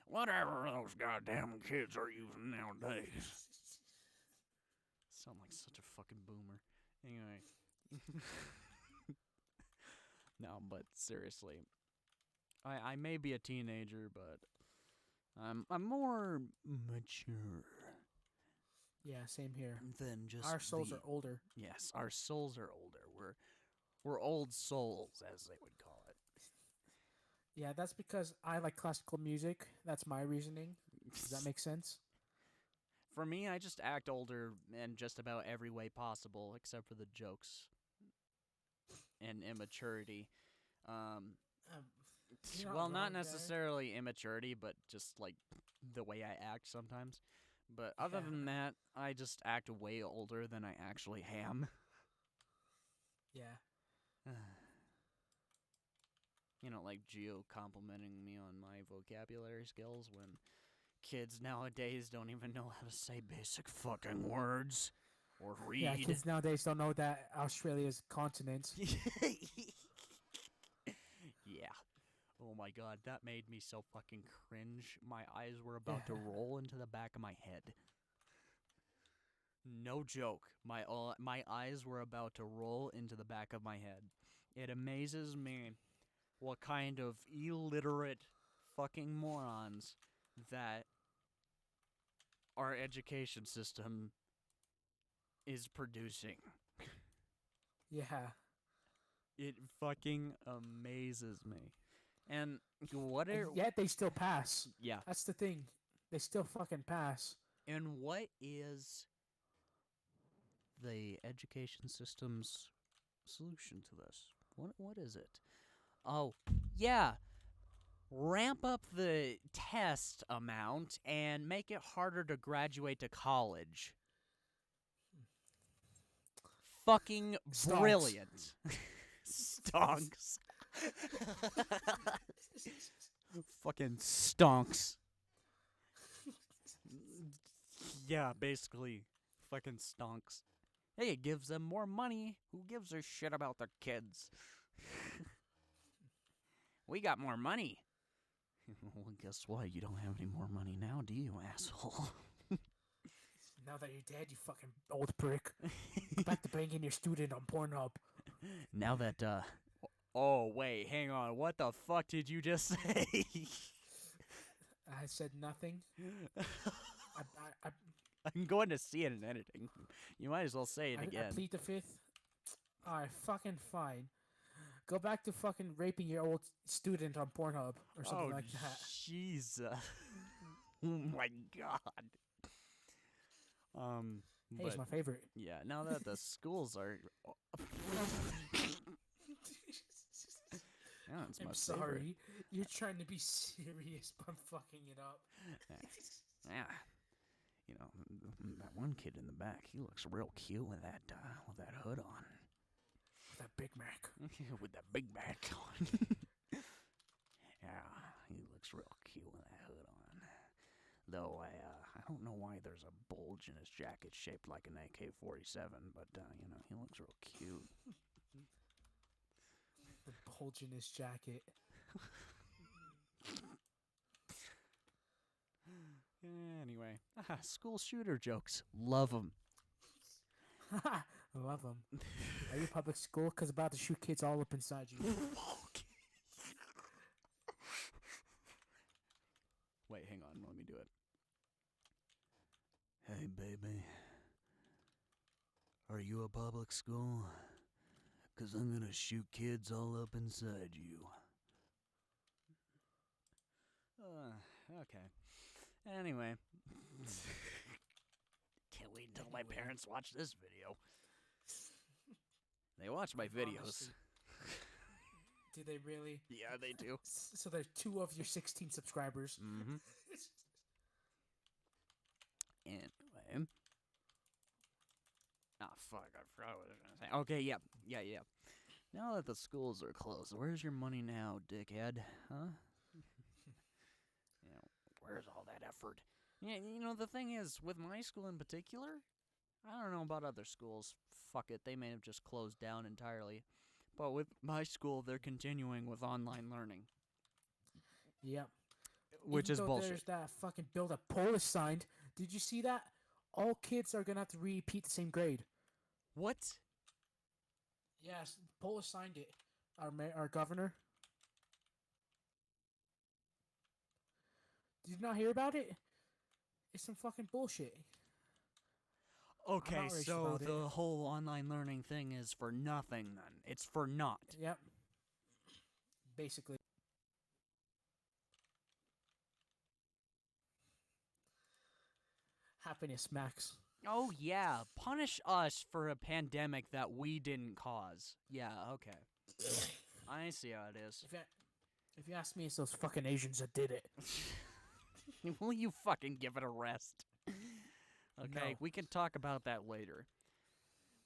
Whatever those goddamn kids are using nowadays. Sound like such a fucking boomer. Anyway. No, but seriously. I may be a teenager, but I'm more mature Yeah, same here. than just Our souls are older. Yes, our souls are older. We're old souls, as they would call it. Yeah, that's because I like classical music. That's my reasoning. Does that make sense? For me, I just act older in just about every way possible, except for the jokes and immaturity. You're Well, not not wrong there. necessarily immaturity, but just like the way I act sometimes. But other Yeah. than that, I just act way older than I actually am. Yeah. You know, like Gio complimenting me on my vocabulary skills when kids nowadays don't even know how to say basic fucking words or read. Yeah, kids nowadays don't know that Australia's continent. Yeah. Oh my god, that made me so fucking cringe. My eyes were about to roll into the back of my head. No joke. My eyes were about to roll into the back of my head. It amazes me what kind of illiterate fucking morons that our education system is producing. Yeah. It fucking amazes me. And what And are yet they still pass. yeah. That's the thing. They still fucking pass. And what is the education system's solution to this? What is it? Oh, yeah. Ramp up the test amount and make it harder to graduate to college. Fucking Stonks. brilliant. Stonks. Fucking stonks. Yeah, basically. Fucking stonks. Hey, it gives them more money. Who gives a shit about their kids? We got more money. Well, guess what? You don't have any more money now, do you, asshole? Now that you're dead, you fucking old prick. Go back to banging your student on Pornhub. Now that, oh, wait, hang on. What the fuck did you just say? I said nothing. I I'm going to see it in editing. You might as well say it I again. plead the fifth. Alright, fucking fine. Go back to fucking raping your old student on Pornhub or something like that. Jesus. Oh my god. Hey, it's my favorite. yeah, now that the schools are yeah, it's my I'm favorite. sorry. You're trying to be serious, but I'm fucking it up. Yeah. You know, that one kid in the back, he looks real cute with that hood on. That Big Mac. With that Big Mac on. Yeah, he looks real cute with that hood on. Though I don't know why there's a bulge in his jacket shaped like an AK-47, but you know, he looks real cute. The bulge in his jacket. Anyway, school shooter jokes. Love them. I love them. Are you public school? Because about to shoot kids all up inside you. Wait, hang on. Let me do Hey, baby. Are you a public school? 'Cause I'm gonna shoot kids all up inside you. Okay. Anyway. Can't wait until my Anyway. parents watch this video. They watch my videos. Honestly. Do they really? Yeah, they do. So they're 2 of your 16 subscribers. Mm-hmm. Anyway. Ah, fuck, I forgot what I was gonna say. Okay, yeah. Now that the schools are closed, where's your money now, dickhead? Huh? Where's all that effort? Yeah, the thing is, with my school in particular, I don't know about other schools. Fuck it, they may have just closed down entirely. But with my school, they're continuing with online learning. Yep. Which Even is though bullshit. There's that fucking bill that Polish signed. Did you see that? All kids are gonna have to repeat the same grade. What? Yes, Polish signed it. Our governor. Did you not hear about it? It's some fucking bullshit. Okay, outraged so about it. the whole online learning thing is for nothing then. It's for naught. Yep. Basically. Happiness, Max. Oh, yeah. Punish us for a pandemic that we didn't cause. Yeah, okay. I see how it is. If you ask me, it's those fucking Asians that did it. Will you fucking give it a rest? Okay, No. we can talk about that later.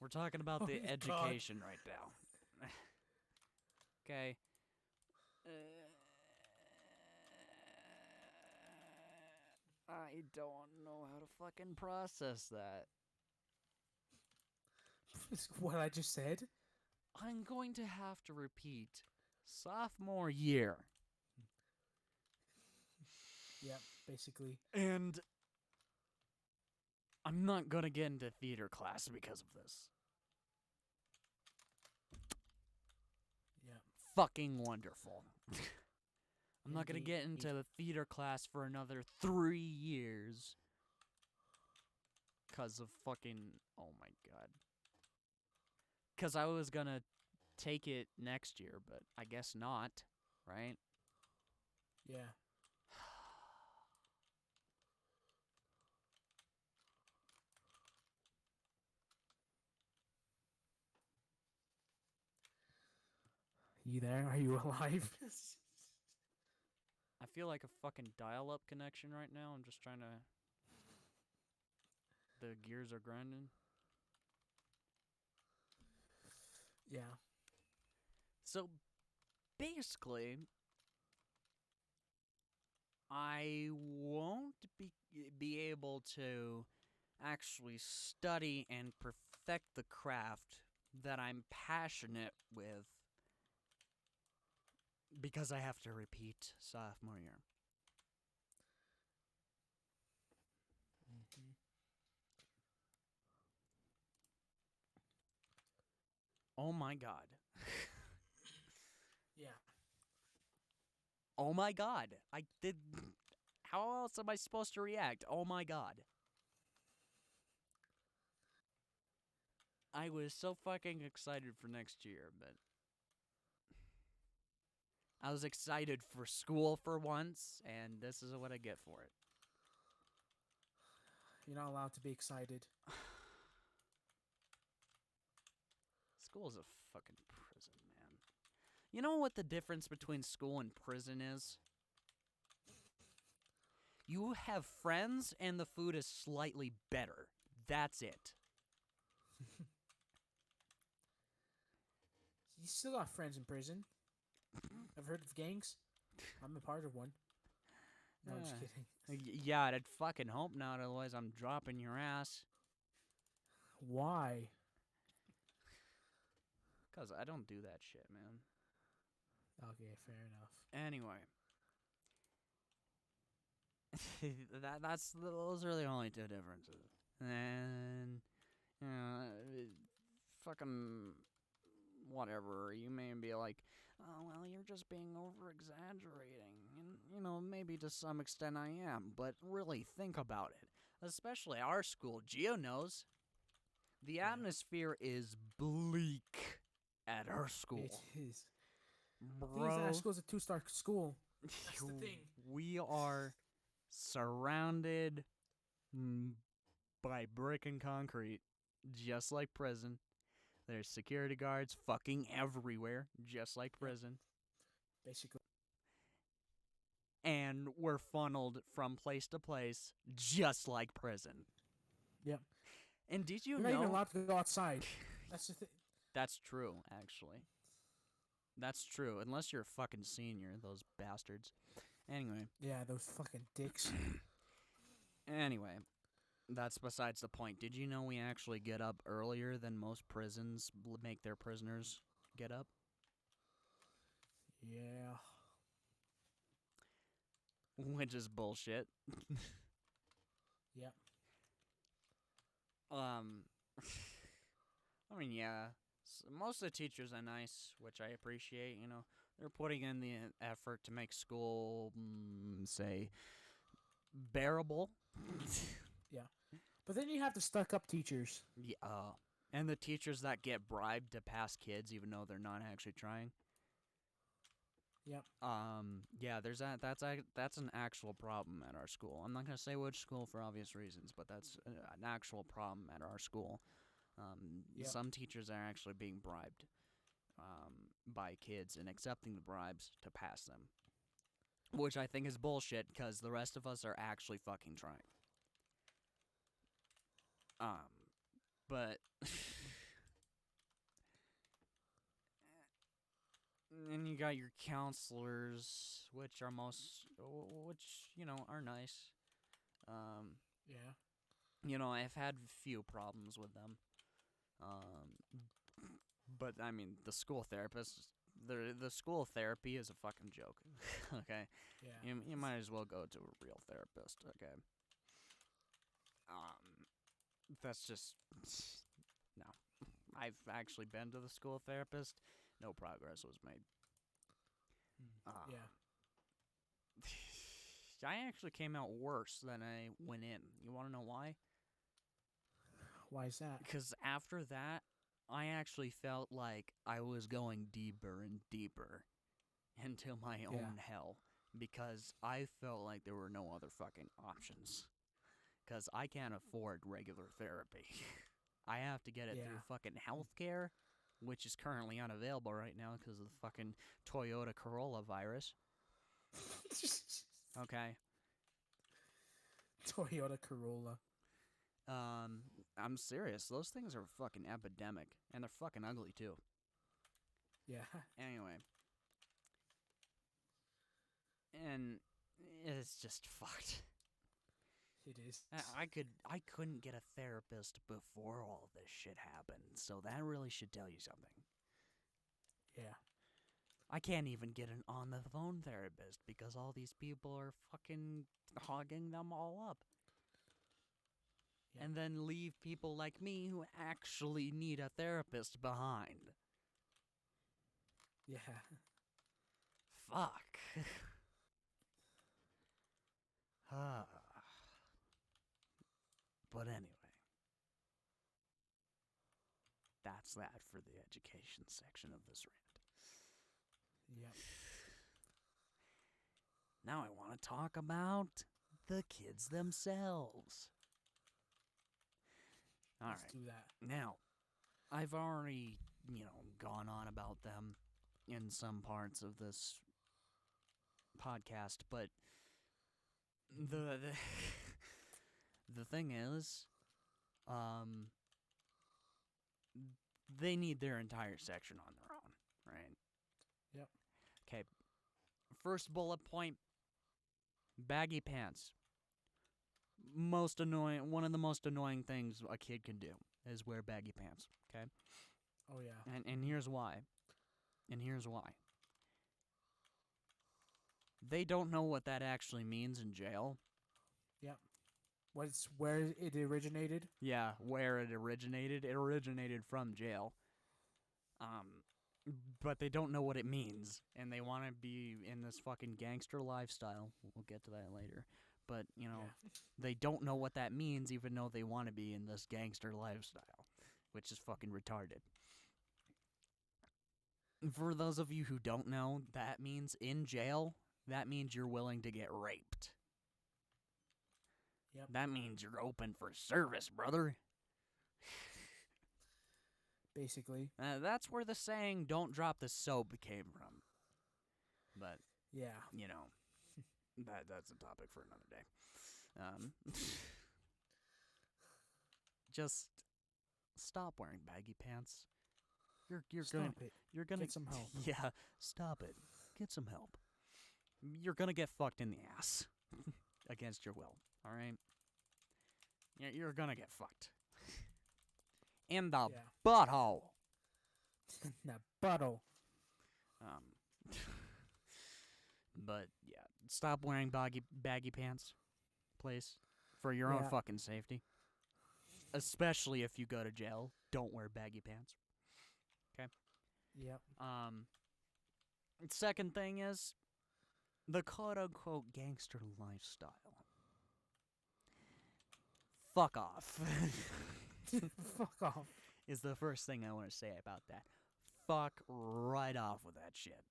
We're talking about the Oh, God. education right now. Okay. I don't know how to fucking process that. What I just said? I'm going to have to repeat sophomore year. Yep, basically. And I'm not going to get into theater class because of this. Yep. Fucking wonderful. I'm not going to get Indeed. into the theater class for another 3 years. Because of fucking... Oh my god. Because I was going to take it next year, but I guess not, right? Yeah. You there? Are you alive? I feel like a fucking dial-up connection right now. I'm just trying to... The gears are grinding. Yeah. So, basically, I won't be able to actually study and perfect the craft that I'm passionate with because I have to repeat sophomore year. Mm-hmm. Oh my god. Yeah. Oh my god. I did... How else am I supposed to react? Oh my god. I was so fucking excited for next year, but... I was excited for school for once, and this is what I get for it. You're not allowed to be excited. School is a fucking prison, man. You know what the difference between school and prison is? You have friends, and the food is slightly better. That's it. You still got friends in prison. I've heard of gangs. I'm a part of one. No, I'm just kidding. Yeah, I'd fucking hope not, otherwise I'm dropping your ass. Why? 'Cause I don't do that shit, man. Okay, fair enough. Anyway. Those are the only two differences. And, fucking whatever. You may be like, oh, well, you're just being over-exaggerating. And, maybe to some extent I am. But really, think about it. especially our school. Geo knows. The Yeah. atmosphere is bleak at our school. It is. Thing is, Bro, our school's a 2-star school. That's the thing. we are surrounded by brick and concrete, just like prison. There's security guards fucking everywhere, just like prison. Basically. And we're funneled from place to place, just like prison. Yep. And did you You're not know? even allowed to go outside. That's the thing. That's true, actually. That's true, unless you're a fucking senior, those bastards. Anyway, Yeah, those fucking dicks. that's besides the point. Did you know we actually get up earlier than most prisons make their prisoners get up? Yeah. Which is bullshit. Yep. I mean, yeah. Most of the teachers are nice, which I appreciate. You know, they're putting in the effort to make school, say, bearable. But then you have the stuck-up teachers. Yeah, and the teachers that get bribed to pass kids, even though they're not actually trying. Yep. Yeah, there's that. That's an actual problem at our school. I'm not gonna say which school for obvious reasons, but that's an actual problem at our school. Yep. Some teachers are actually being bribed by kids and accepting the bribes to pass them, which I think is bullshit because the rest of us are actually fucking trying. But and you got your counselors, which are are nice. Yeah. You know, I've had few problems with them. But I mean, the school school therapy is a fucking joke. Okay, Yeah. you might as well go to a real therapist. Okay. That's just no. I've actually been to the school therapist. No progress was made. Yeah. I actually came out worse than I went in. You want to know why? Why is that? Because after that, I actually felt like I was going deeper and deeper into my own hell. Because I felt like there were no other fucking options. Because I can't afford regular therapy. I have to get it through fucking healthcare, which is currently unavailable right now because of the fucking Toyota Corolla virus. Okay. Toyota Corolla. I'm serious. Those things are fucking epidemic, and they're fucking ugly too. Yeah. Anyway. And it's just fucked. It is. I couldn't get a therapist before all this shit happened, so that really should tell you something. Yeah. I can't even get an on-the-phone therapist because all these people are fucking hogging them all up. Yeah. And then leave people like me who actually need a therapist behind. Yeah. Fuck. But anyway. That's that for the education section of this rant. Yep. Now I want to talk about the kids themselves. All Let's right. do that. Now, I've already, gone on about them in some parts of this podcast, but the the thing is, they need their entire section on their own, right? Yep. Okay. First bullet point, baggy pants. One of the most annoying things a kid can do is wear baggy pants, okay? Oh yeah. And here's why. They don't know what that actually means in jail. Yep. Where it originated? Yeah, where it originated. It originated from jail. But they don't know what it means, and they want to be in this fucking gangster lifestyle. We'll get to that later. but you know, Yeah. they don't know what that means, even though they want to be in this gangster lifestyle, which is fucking retarded. For those of you who don't know, that means in jail, that means you're willing to get raped. Yep. That means you're open for service, brother. Basically. That's where the saying, don't drop the soap, came from. But, Yeah. you know, that's a topic for another day. Just stop wearing baggy pants. You're Stop it. You're gonna Get some help. Yeah, stop it. Get some help. You're gonna get fucked in the ass against your will. All right. You're gonna get fucked in the Yeah. butthole. That bottle. But yeah, stop wearing baggy pants, please, for your own Yeah. fucking safety. Especially if you go to jail, don't wear baggy pants. Yep. Second thing is the quote-unquote gangster lifestyle. Fuck off. Fuck off. Is the first thing I want to say about that. Fuck right off with that shit.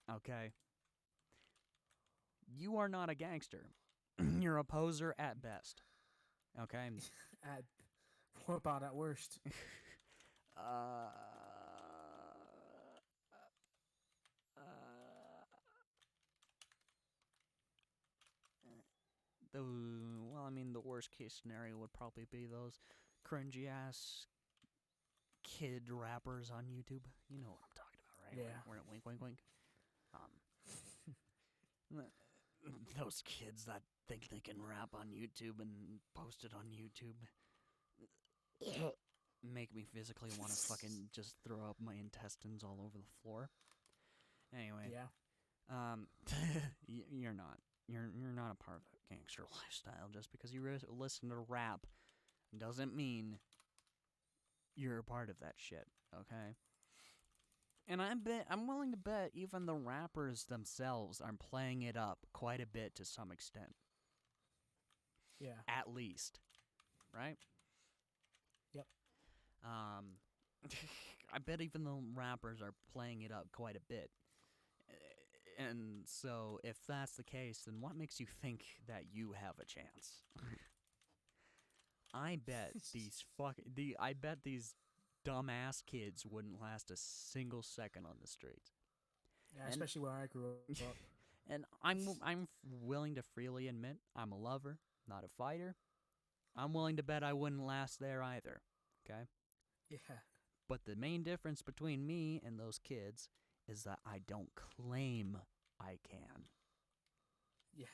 Okay? You are not a gangster. You're a poser at best. Okay? At what about at worst? Well, I mean, the worst case scenario would probably be those cringy ass kid rappers on YouTube. You know what I'm talking about, right? Yeah. We're at wink, wink, wink. Those kids that think they can rap on YouTube and post it on YouTube make me physically want to fucking just throw up my intestines all over the floor. Anyway, Yeah. you're not. You're not a part of the gangster lifestyle. Just because you listen to rap doesn't mean you're a part of that shit. Okay. And I'm willing to bet even the rappers themselves are playing it up quite a bit to some extent. Yeah. At least, right? Yep. I bet even the rappers are playing it up quite a bit. And so, if that's the case, then what makes you think that you have a chance? I bet I bet these dumbass kids wouldn't last a single second on the streets. Yeah. And- Especially where I grew up. And I'm willing to freely admit I'm a lover, not a fighter. I'm willing to bet I wouldn't last there either. Okay? Yeah. But the main difference between me and those kids is that I don't claim I can. Yeah.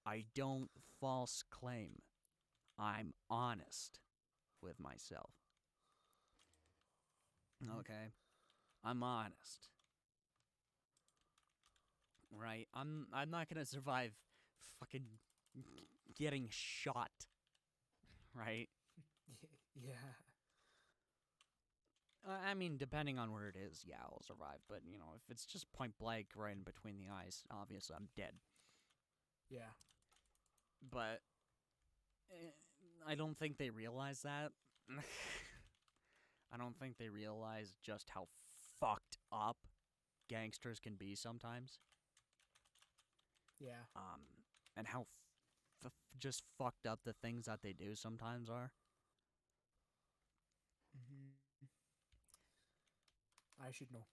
I don't false claim. I'm honest with myself. Okay? I'm honest. Right? I'm not going to survive fucking getting shot. Right? Yeah. I mean, depending on where it is, yeah, I'll survive. But, you know, if it's just point blank right in between the eyes, obviously I'm dead. Yeah. But I don't think they realize that. I don't think they realize just how fucked up gangsters can be sometimes. Yeah. And how just fucked up the things that they do sometimes are. Hmm. I should know.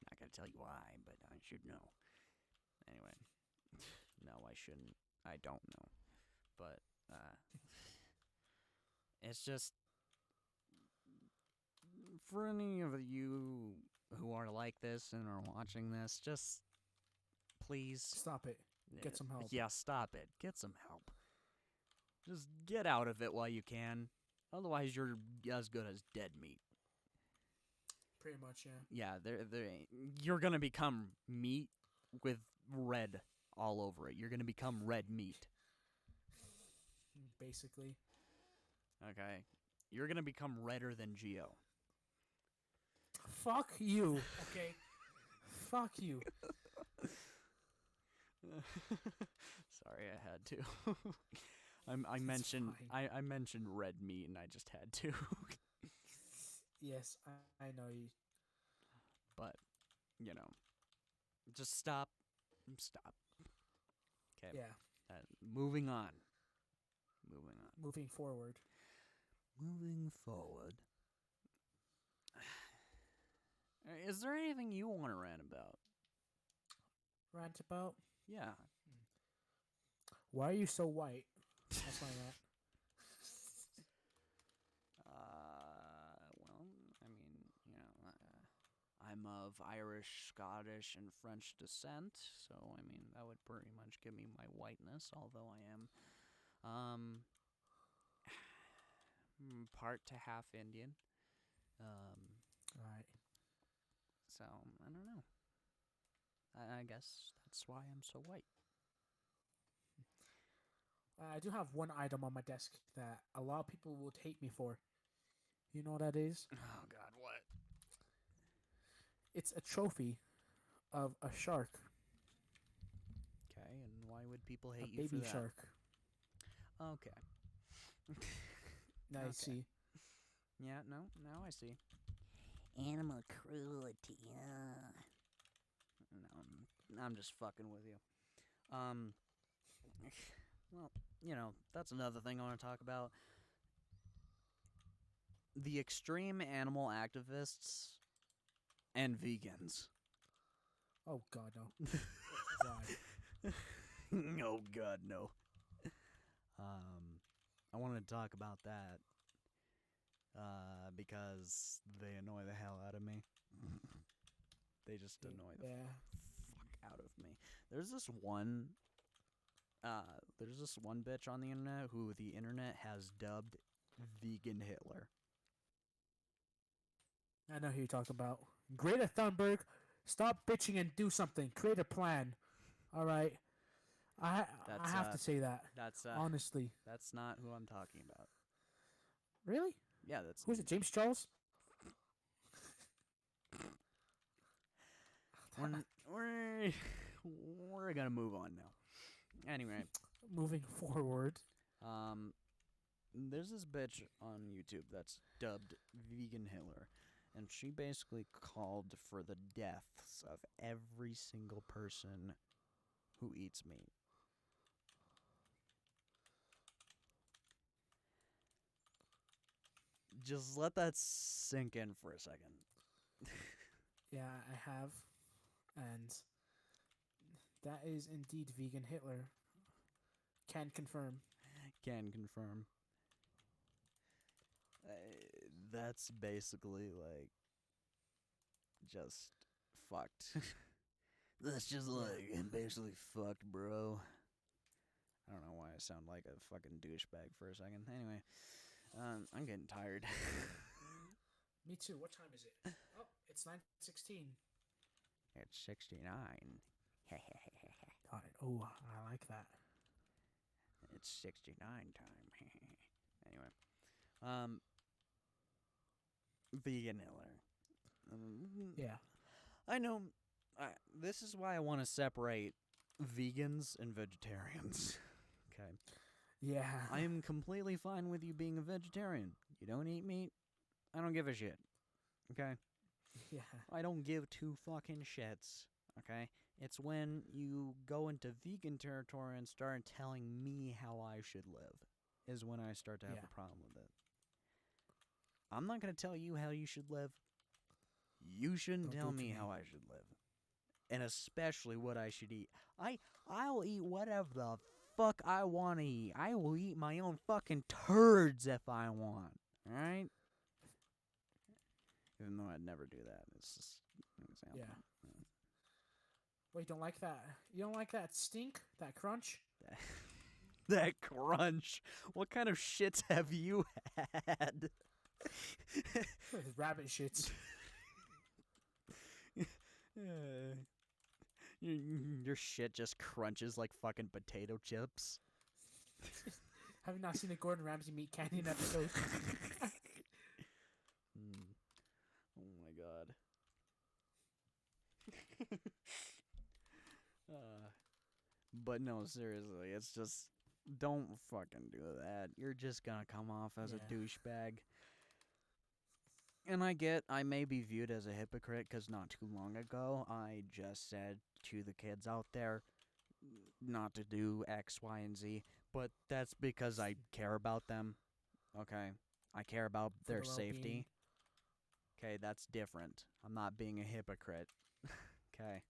Not gonna tell you why, but I should know. Anyway, no, I shouldn't. I don't know. But, it's just, for any of you who are like this and are watching this, just, please. Stop it. Get some help. Yeah, stop it. Get some help. Just get out of it while you can. Otherwise, you're as good as dead meat. Pretty much, yeah. Yeah, you're gonna become meat with red all over it. You're gonna become red meat. Basically. Okay, you're gonna become redder than Geo. Fuck you. Okay. Fuck you. Sorry, I had to. I It's mentioned fine. I mentioned red meat and I just had to. Yes, I know you. But, you know, just stop. Stop. Okay. Yeah, Moving on. Moving on. moving forward. Moving forward. Is there anything you want to rant about? Rant about Yeah. why are you so white? That's my rant. Well, I mean, I'm of Irish, Scottish, and French descent, so I mean that would pretty much give me my whiteness. Although I am, part to half Indian. Right. So I don't know. I guess that's why I'm so white. I do have one item on my desk that a lot of people would hate me for. You know what that is? Oh God, what? It's a trophy of a shark, Okay, and why would people a hate you for baby that? shark. Okay. Now you Okay. see. Yeah, no, now I see. Animal cruelty. No, I'm just fucking with you. Well, that's another thing I want to talk about. The extreme animal activists and vegans. Oh God, no. Why? Oh God, no. I wanted to talk about that. Because they annoy the hell out of me. They just annoy the Yeah. fuck out of me. There's this one bitch on the internet who the internet has dubbed Vegan Hitler. I know who you're talking about. Greta Thunberg, stop bitching and do something. Create a plan. All right. I That's, have to say that. That's Honestly. that's not who I'm talking about. Really? Yeah, that's Who's it? James Charles? we're we're gonna move on now. Anyway, Moving forward. there's this bitch on YouTube that's dubbed Vegan Hitler, and she basically called for the deaths of every single person who eats meat. Just let that sink in for a second. Yeah, I have. And that is indeed vegan Hitler. Can confirm. Can confirm. That's basically like just fucked. That's just like basically fucked, bro. I don't know why I sound like a fucking douchebag for a second. Anyway, I'm getting tired. Me too. What time is it? Oh, it's 9:16. It's 69. Got it. Oh, I like that. It's 69 time. Anyway, Vegan Hitler. Yeah. I know. This is why I want to separate vegans and vegetarians. Okay. Yeah. I am completely fine with you being a vegetarian. You don't eat meat. I don't give a shit. Okay. Yeah. I don't give two fucking shits. Okay. It's when you go into vegan territory and start telling me how I should live is when I start to have Yeah. a problem with it. I'm not going to tell you how you should live. You shouldn't Don't do tell it to me me. how I should live. And especially what I should eat. I'll eat whatever the fuck I want to eat. I will eat my own fucking turds if I want. Alright? Even though I'd never do that. It's just an example. Yeah. Wait, don't like that? You don't like that stink? That crunch? That crunch. What kind of shits have you had? Rabbit shits. Your shit just crunches like fucking potato chips. Have you not seen the Gordon Ramsay Meat Canyon episode? Oh my god. But no, seriously, it's just don't fucking do that. You're just gonna come off as a Yeah. douchebag. And I get I may be viewed as a hypocrite because not too long ago I just said to the kids out there not to do X, Y, and Z. But that's because I care about them. Okay, I care about For their the well-being. safety. Okay, that's different. I'm not being a hypocrite. Okay,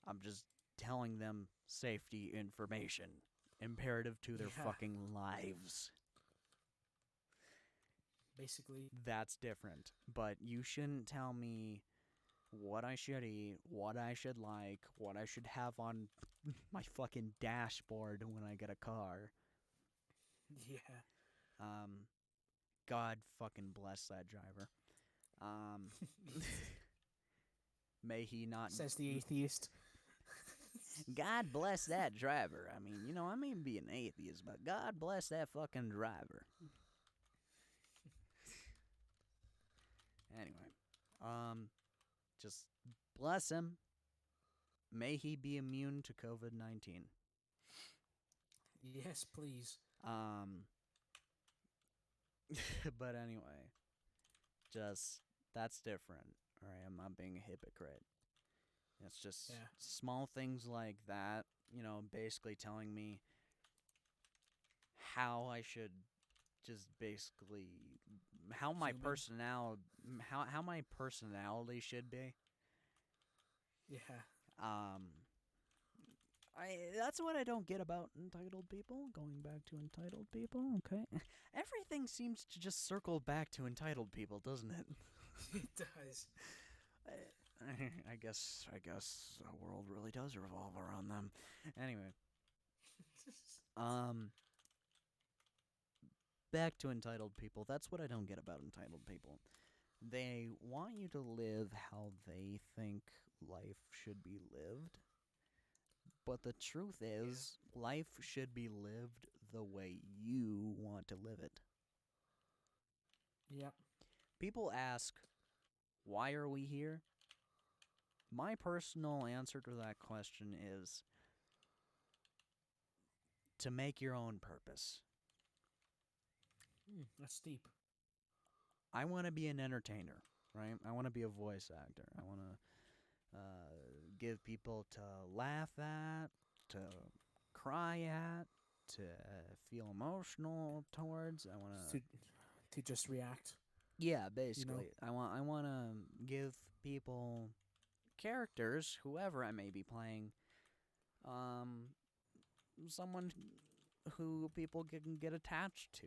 I'm just telling them safety information imperative to their Yeah. fucking lives. Basically, That's different. But you shouldn't tell me what I should eat, what I should like, what I should have on my fucking dashboard when I get a car. yeah. God fucking bless that driver. May he not. Says the atheist. God bless that driver. I mean, I may be an atheist, but God bless that fucking driver. Anyway, just bless him. May he be immune to COVID-19. Yes, please. But anyway, just that's different. All right, I'm not being a hypocrite. It's just Yeah. small things like that, basically telling me how I should just basically how my Human. how my personality should be. Yeah. That's what I don't get about entitled people. Going back to entitled people, okay? Everything seems to just circle back to entitled people, doesn't it? It does. I guess the world really does revolve around them. Anyway, back to entitled people. That's what I don't get about entitled people. They want you to live how they think life should be lived. But the truth is, life should be lived the way you want to live it. Yep. People ask, why are we here? My personal answer to that question is to make your own purpose. That's deep. I want to be an entertainer, right? I want to be a voice actor. I want to give people to laugh at, to cry at, to feel emotional towards. I want To just react. Yeah, basically. I want to give people characters, whoever I may be playing, someone who people can get attached to.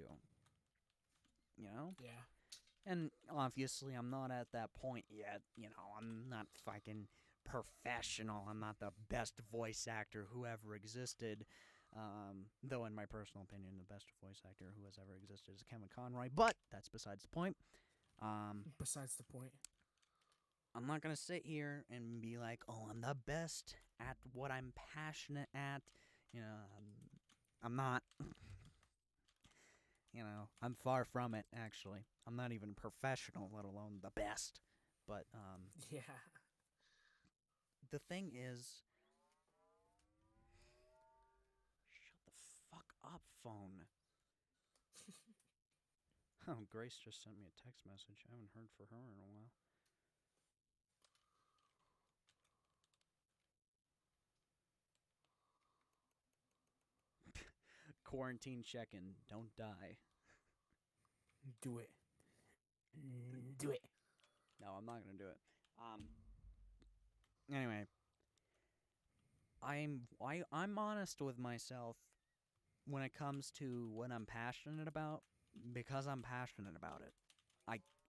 Yeah. And obviously, I'm not at that point yet. I'm not fucking professional. I'm not the best voice actor who ever existed. Though, in my personal opinion, the best voice actor who has ever existed is Kevin Conroy. But that's besides the point. Besides the point. I'm not going to sit here and be like, oh, I'm the best at what I'm passionate at. I'm not. I'm far from it, actually. I'm not even professional, let alone the best. But, Yeah. the thing is... Shut the fuck up, phone. Oh, Grace just sent me a text message. I haven't heard from her in a while. Quarantine check-in. Don't die. Do it. Do it. No, I'm not gonna do it. Anyway, I'm honest with myself when it comes to what I'm passionate about because I'm passionate about it.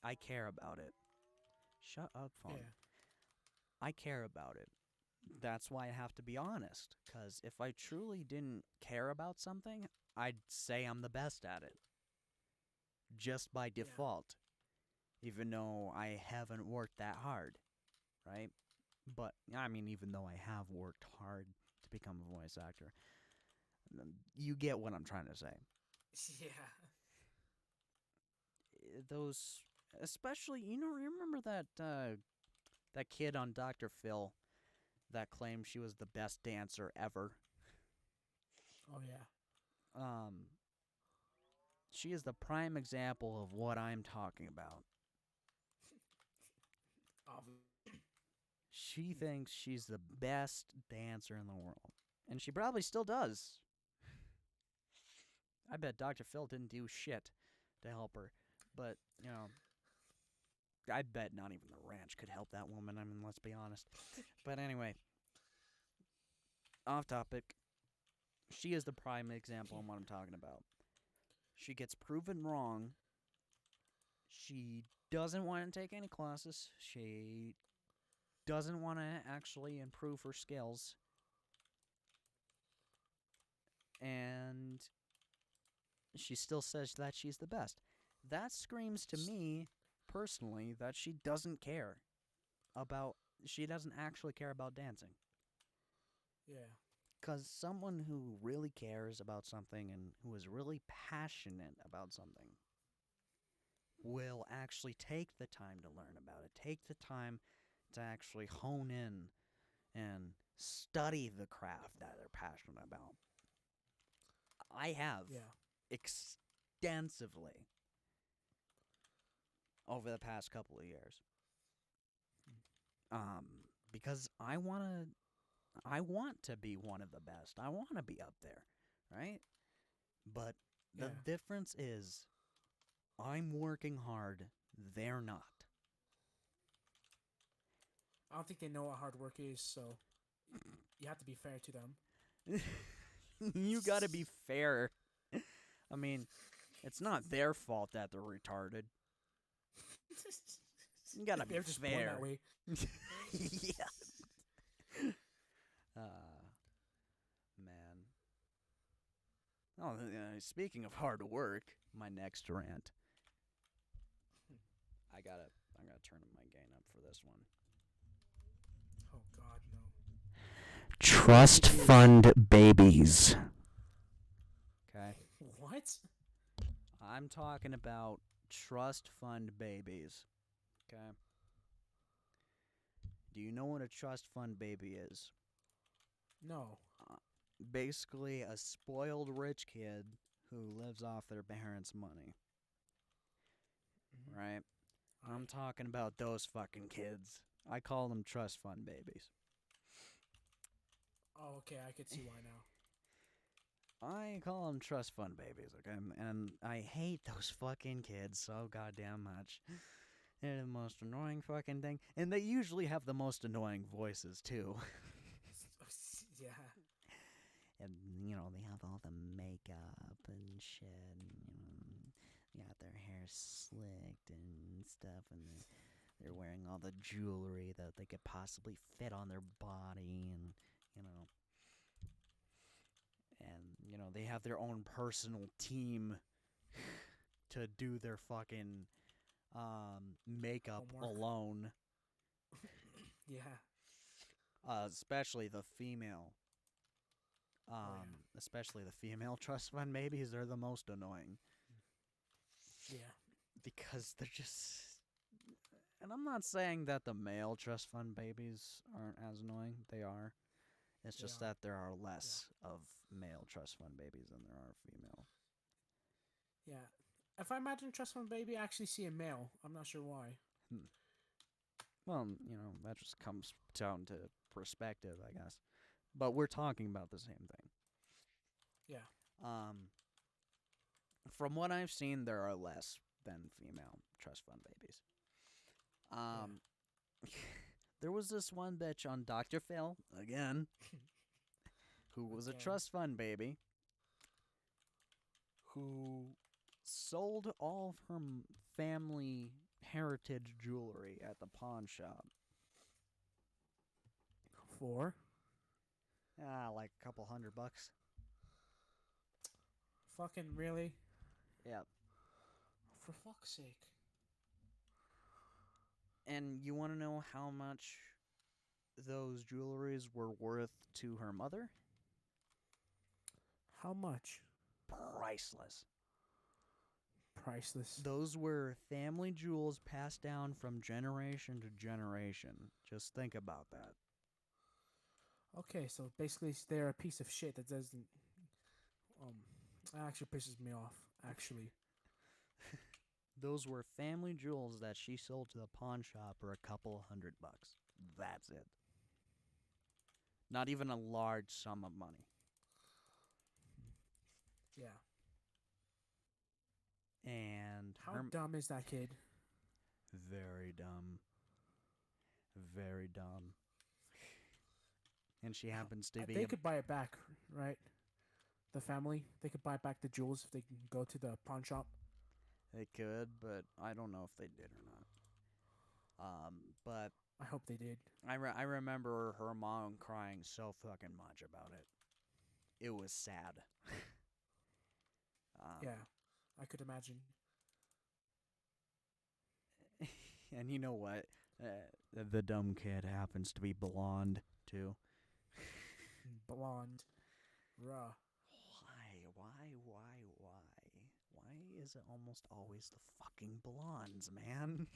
I care about it. Shut up, phone. Yeah. I care about it. That's why I have to be honest. Because if I truly didn't care about something, I'd say I'm the best at it. Just by default. Even though I haven't worked that hard. Right? But, I mean, even though I have worked hard to become a voice actor, you get what I'm trying to say. Yeah. Those, especially, you remember that kid on Dr. Phil that claimed she was the best dancer ever? Oh yeah. Um, she is the prime example of what I'm talking about. Obvi- She thinks she's the best dancer in the world. And she probably still does. I bet Dr. Phil didn't do shit to help her. But, I bet not even the ranch could help that woman. I mean, let's be honest. But anyway, off topic. She is the prime example on what I'm talking about. She gets proven wrong. She doesn't want to take any classes. She doesn't want to actually improve her skills. And she still says that she's the best. That screams to me, personally, that she doesn't care about. She doesn't actually care about dancing. yeah. Because someone who really cares about something and who is really passionate about something will actually take the time to learn about it, take the time to actually hone in and study the craft that they're passionate about. I have Yeah. extensively over the past couple of years. Because I want to be one of the best. I want to be up there, right? But the Yeah. difference is I'm working hard, they're not. I don't think they know what hard work is, so you have to be fair to them. You got to be fair. I mean, it's not their fault that they're retarded. You got to be They're just born fair. that way. Yeah. Man. Oh, speaking of hard work, my next rant. I gotta turn my gain up for this one. Oh God, no. Trust fund babies. Okay. What? I'm talking about trust fund babies. Okay. Do you know what a trust fund baby is? No. Basically, a spoiled rich kid who lives off their parents' money. Mhm. Right? I'm talking about those fucking kids. I call them trust fund babies. Oh, okay. I could see why now. I call them trust fund babies, okay? And I hate those fucking kids so goddamn much. They're the most annoying fucking thing. And they usually have the most annoying voices, too. Yeah. And, they have all the makeup and shit. And, they got their hair slicked and stuff. And they're wearing all the jewelry that they could possibly fit on their body. And, they have their own personal team to do their fucking makeup Homework. alone. Yeah. Especially the female. Especially the female trust fund babies. They're the most annoying. Yeah. Because they're just... And I'm not saying that the male trust fund babies aren't as annoying. They are. It's They just are. that there are less of male trust fund babies than there are female. Yeah. If I imagine trust fund baby, I actually see a male. I'm not sure why. Well, that just comes down to perspective, I guess. But we're talking about the same thing. Yeah. From what I've seen, there are less than female trust fund babies. There was this one bitch on Dr. Phil, again, who was a Again. trust fund baby, who sold all of her family heritage jewelry at the pawn shop. For? Like a couple $100. Fucking really? Yeah. For fuck's sake. And you want to know how much those jewelries were worth to her mother? How much? Priceless. Priceless. Those were family jewels passed down from generation to generation. Just think about that. Okay, so basically they're a piece of shit that doesn't that actually pisses me off. Actually, Those were family jewels that she sold to the pawn shop for a couple $100. That's it. Not even a large sum of money. yeah. And How her dumb is that kid? very dumb. Very dumb. And she happens to be They could buy it back, right? The family, they could buy back the jewels if they can go to the pawn shop. they could, but I don't know if they did or not. But I hope they did. I remember her mom crying so fucking much about it. It was sad. Yeah, I could imagine. And you know what? The dumb kid happens to be blonde too. Blonde. Ruh. Why is it almost always the fucking blondes, man?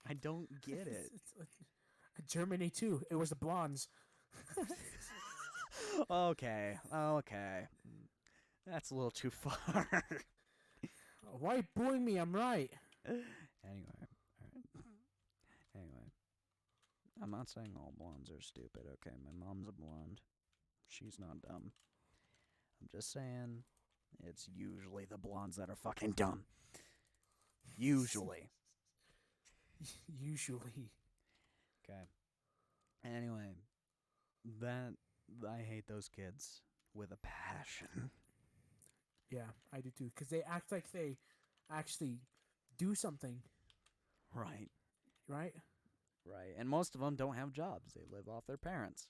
I don't get it. Germany too. It was the blondes. Okay. That's a little too far. Why booing me? I'm right. Anyway, I'm not saying all blondes are stupid, okay? My mom's a blonde. She's not dumb. I'm just saying it's usually the blondes that are fucking dumb. Usually. Usually. Okay. Anyway, that I hate those kids with a passion. Yeah, I do too. Because they act like they actually do something, Right. right? Right. And most of them don't have jobs. They live off their parents.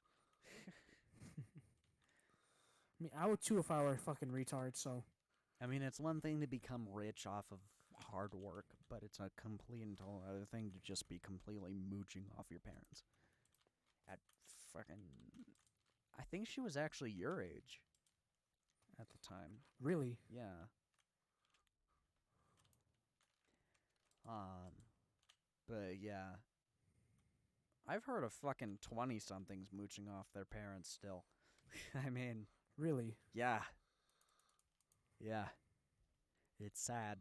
I mean, I would too if I were a fucking retard, so. I mean, it's one thing to become rich off of hard work, but it's a complete and total other thing to just be completely mooching off your parents. At fucking... I think she was actually your age at the time. Really? Yeah. But yeah. I've heard of fucking 20-somethings mooching off their parents still. I mean, Really? yeah. Yeah. It's sad.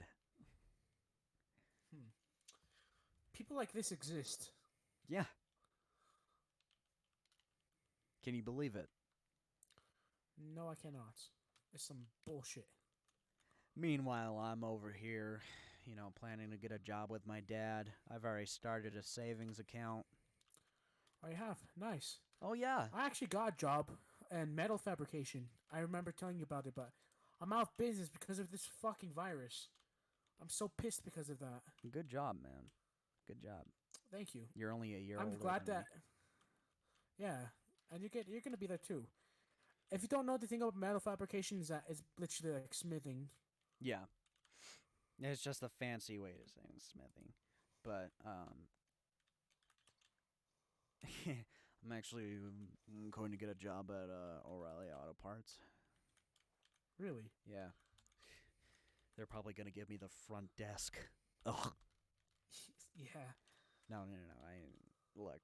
People like this exist. Yeah. Can you believe it? No, I cannot. It's some bullshit. Meanwhile, I'm over here, planning to get a job with my dad. I've already started a savings account. I have. Nice. Oh, yeah. I actually got a job in metal fabrication. I remember telling you about it, but I'm out of business because of this fucking virus. I'm so pissed because of that. Good job, man. Good job. Thank you. You're only a year I'm older glad than that. Yeah, and you're gonna be there too. If you don't know the thing about metal fabrication is that it's literally like smithing. me. Yeah. It's just a fancy way to say smithing. But, I'm actually going to get a job at O'Reilly Auto Parts. Really? Yeah. They're probably going to give me the front desk. Ugh. Yeah. No. Look.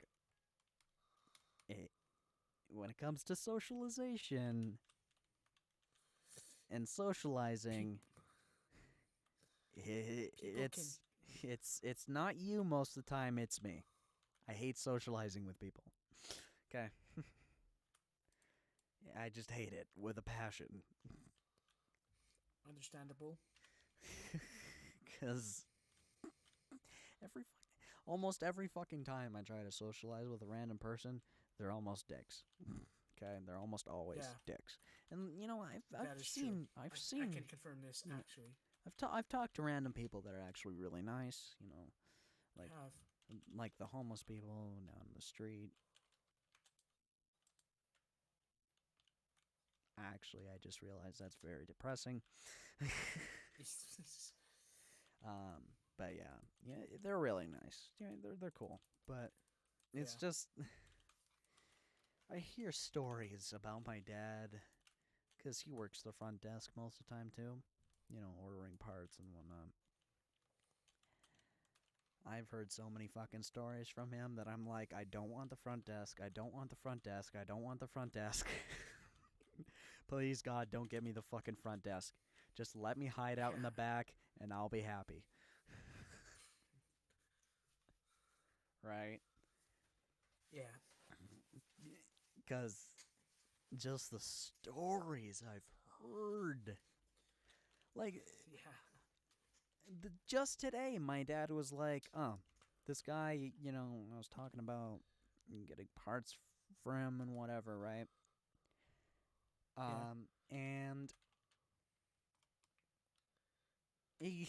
When it comes to socialization and socializing, it's not you most of the time. It's me. I hate socializing with people. Okay. I just hate it with a passion. Understandable. Because almost every fucking time I try to socialize with a random person, they're almost dicks. Okay, they're almost always dicks. And I've That is seen, true. I've I seen, can confirm this actually. I've talked to random people that are actually really nice. I Like have. like the homeless people down the street. Actually, I just realized that's very depressing. But yeah, they're really nice. Yeah, they're cool. But it's just I hear stories about my dad, 'cause he works the front desk most of the time too. Ordering parts and whatnot. I've heard so many fucking stories from him that I'm like, I don't want the front desk. I don't want the front desk. I don't want the front desk. Please, God, don't give me the fucking front desk. Just let me hide out in the back, and I'll be happy. Right? Yeah. Because just the stories I've heard. Like, Yeah. just today, my dad was like, this guy, I was talking about getting parts for him and whatever, right? And he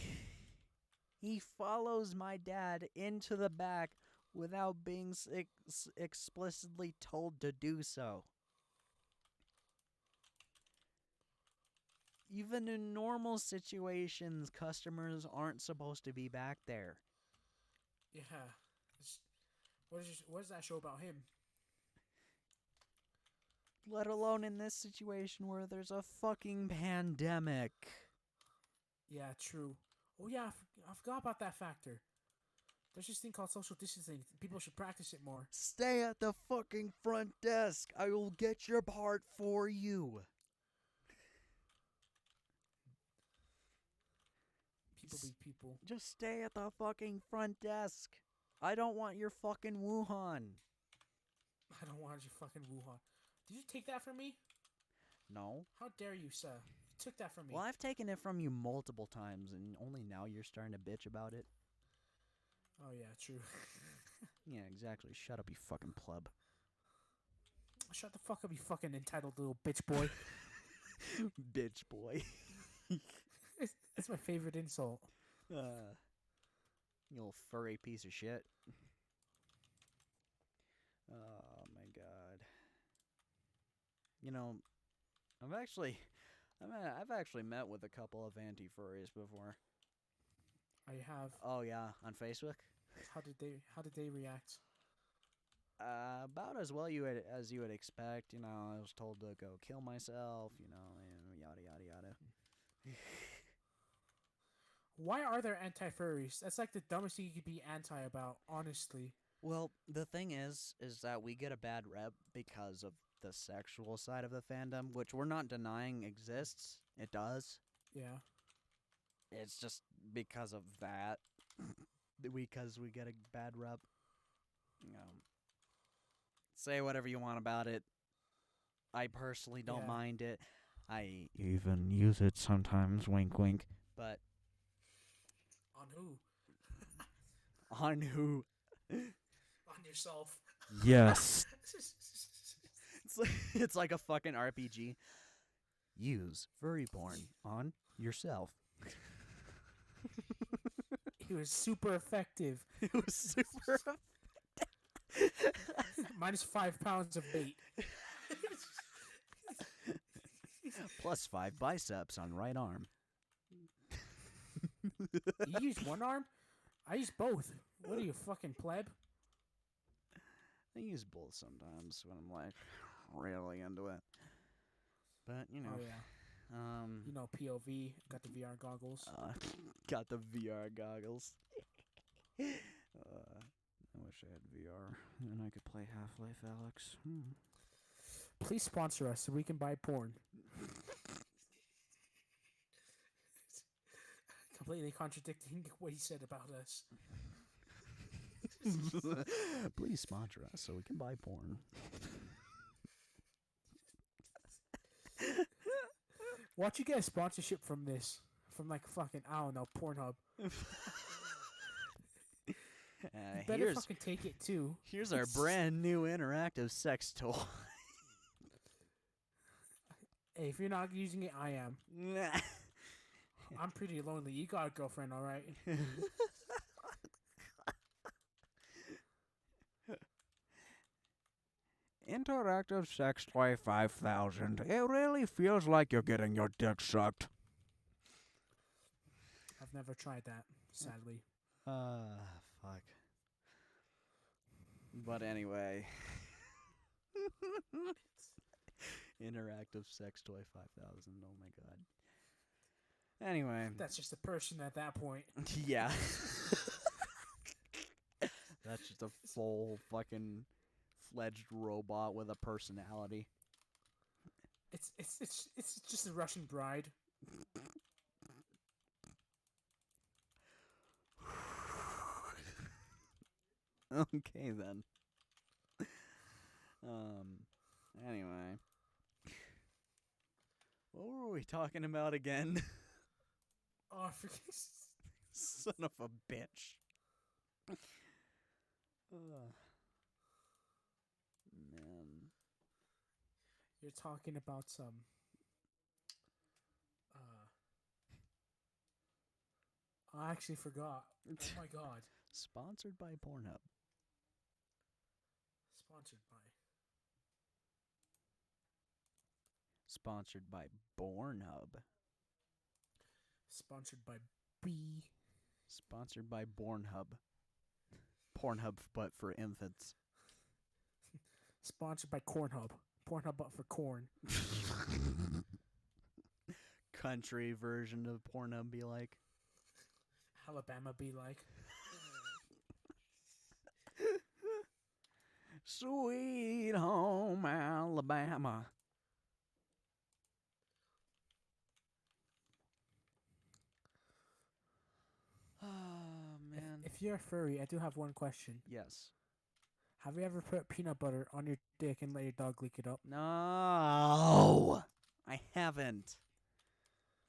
follows my dad into the back without being explicitly told to do so. Even in normal situations, customers aren't supposed to be back there. Yeah. What does that show about him? Let alone in this situation where there's a fucking pandemic. Yeah, true. Oh yeah, I forgot about that factor. There's this thing called social distancing. People should practice it more. Stay at the fucking front desk. I will get your part for you. People be people. Just stay at the fucking front desk. I don't want your fucking Wuhan. I don't want your fucking Wuhan. Did you take that from me? No. How dare you, sir? You took that from me. Well, I've taken it from you multiple times, and only now you're starting to bitch about it. Oh yeah, true. Yeah, exactly. Shut up, you fucking pleb. Shut the fuck up, you fucking entitled little bitch boy. Bitch boy. That's my favorite insult. You little furry piece of shit. Oh my god. I've actually met with a couple of anti-furries before. I have. Oh yeah, on Facebook. How did they react? About as well as you would expect. I was told to go kill myself. And yada yada yada. Why are there anti-furries? That's like the dumbest thing you could be anti about, honestly. Well, the thing is that we get a bad rep because of the sexual side of the fandom, which we're not denying exists. It does. Yeah. It's just because of that. Because we get a bad rep. Say whatever you want about it. I personally don't Yeah. mind it. I even use it sometimes, wink wink. But On who? on who? On yourself. Yes. It's like a fucking RPG. Use furry porn on yourself. He was super effective. It was super. Minus 5 pounds of bait. Plus 5 biceps on right arm. You use one arm? I use both. What are you, fucking pleb? I use both sometimes when I'm like really into it. But Oh yeah. You know POV. Got the VR goggles. Got the VR goggles. I wish I had VR and I could play Half-Life Alex. Please sponsor us so we can buy porn. Completely contradicting what he said about us. Please sponsor us so we can buy porn. Watch you get a sponsorship from this. From like fucking, I don't know, Pornhub. You better fucking take it too. Here's our brand new interactive sex toy. Hey, if you're not using it, I am. I'm pretty lonely. You got a girlfriend, alright? Interactive sex toy 5000. It really feels like you're getting your dick sucked. I've never tried that, sadly. Fuck. But anyway. Interactive sex toy 5000. Oh my god. Anyway. That's just a person at that point. Yeah. That's just a full fucking fledged robot with a personality. It's just a Russian bride. Okay then. Anyway. What were we talking about again? Oh, I forget. Son of a bitch. Ugh. Man. You're talking about some. Uh, I actually forgot. Oh my god. Sponsored by Pornhub. Sponsored by. Sponsored by Pornhub. Sponsored by B. Sponsored by Pornhub. Pornhub, but for infants. Sponsored by Cornhub. Pornhub, but for corn. Country version of Pornhub be like. Alabama be like. Sweet home Alabama. Oh, man. If you're a furry, I do have one question. Yes. Have you ever put peanut butter on your dick and let your dog lick it up? No, I haven't.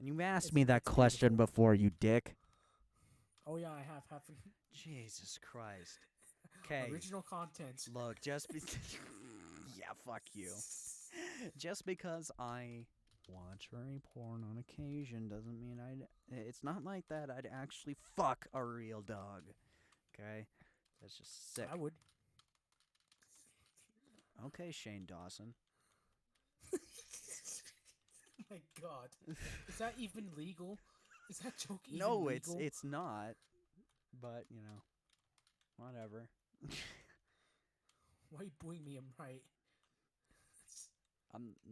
And you asked me that it's question beautiful. before, you dick. Oh yeah, I have. Haven't. Jesus Christ. Okay. Original content. Look, just yeah, fuck you. Just because I watch furry porn on occasion doesn't mean it's not like that I'd actually fuck a real dog. Okay? That's just sick. I would. Okay, Shane Dawson. Oh my god. Is that even legal? Is that joke even No, legal? it's not. But, whatever. Why you booing me? I'm right.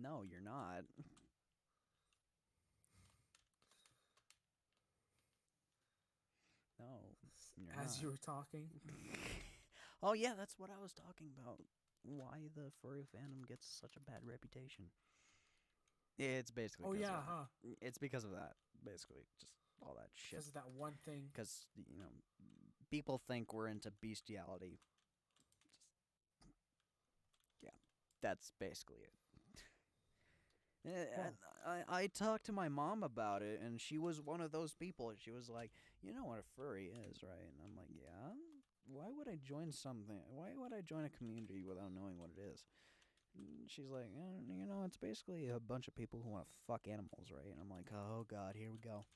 No, you're not. No, you're As not. you were talking. Oh yeah, that's what I was talking about. Why the furry fandom gets such a bad reputation. It's basically. Oh 'cause yeah, of, huh? It's because of that, basically, just all that shit. Because of that one thing. Because people think we're into bestiality. Just, yeah, that's basically it. And I talked to my mom about it, and she was one of those people. She was like, "You know what a furry is, right?" And I'm like, "Yeah. Why would I join something? Why would I join a community without knowing what it is?" And she's like, it's basically a bunch of people who want to fuck animals, right?" And I'm like, "Oh God, here we go."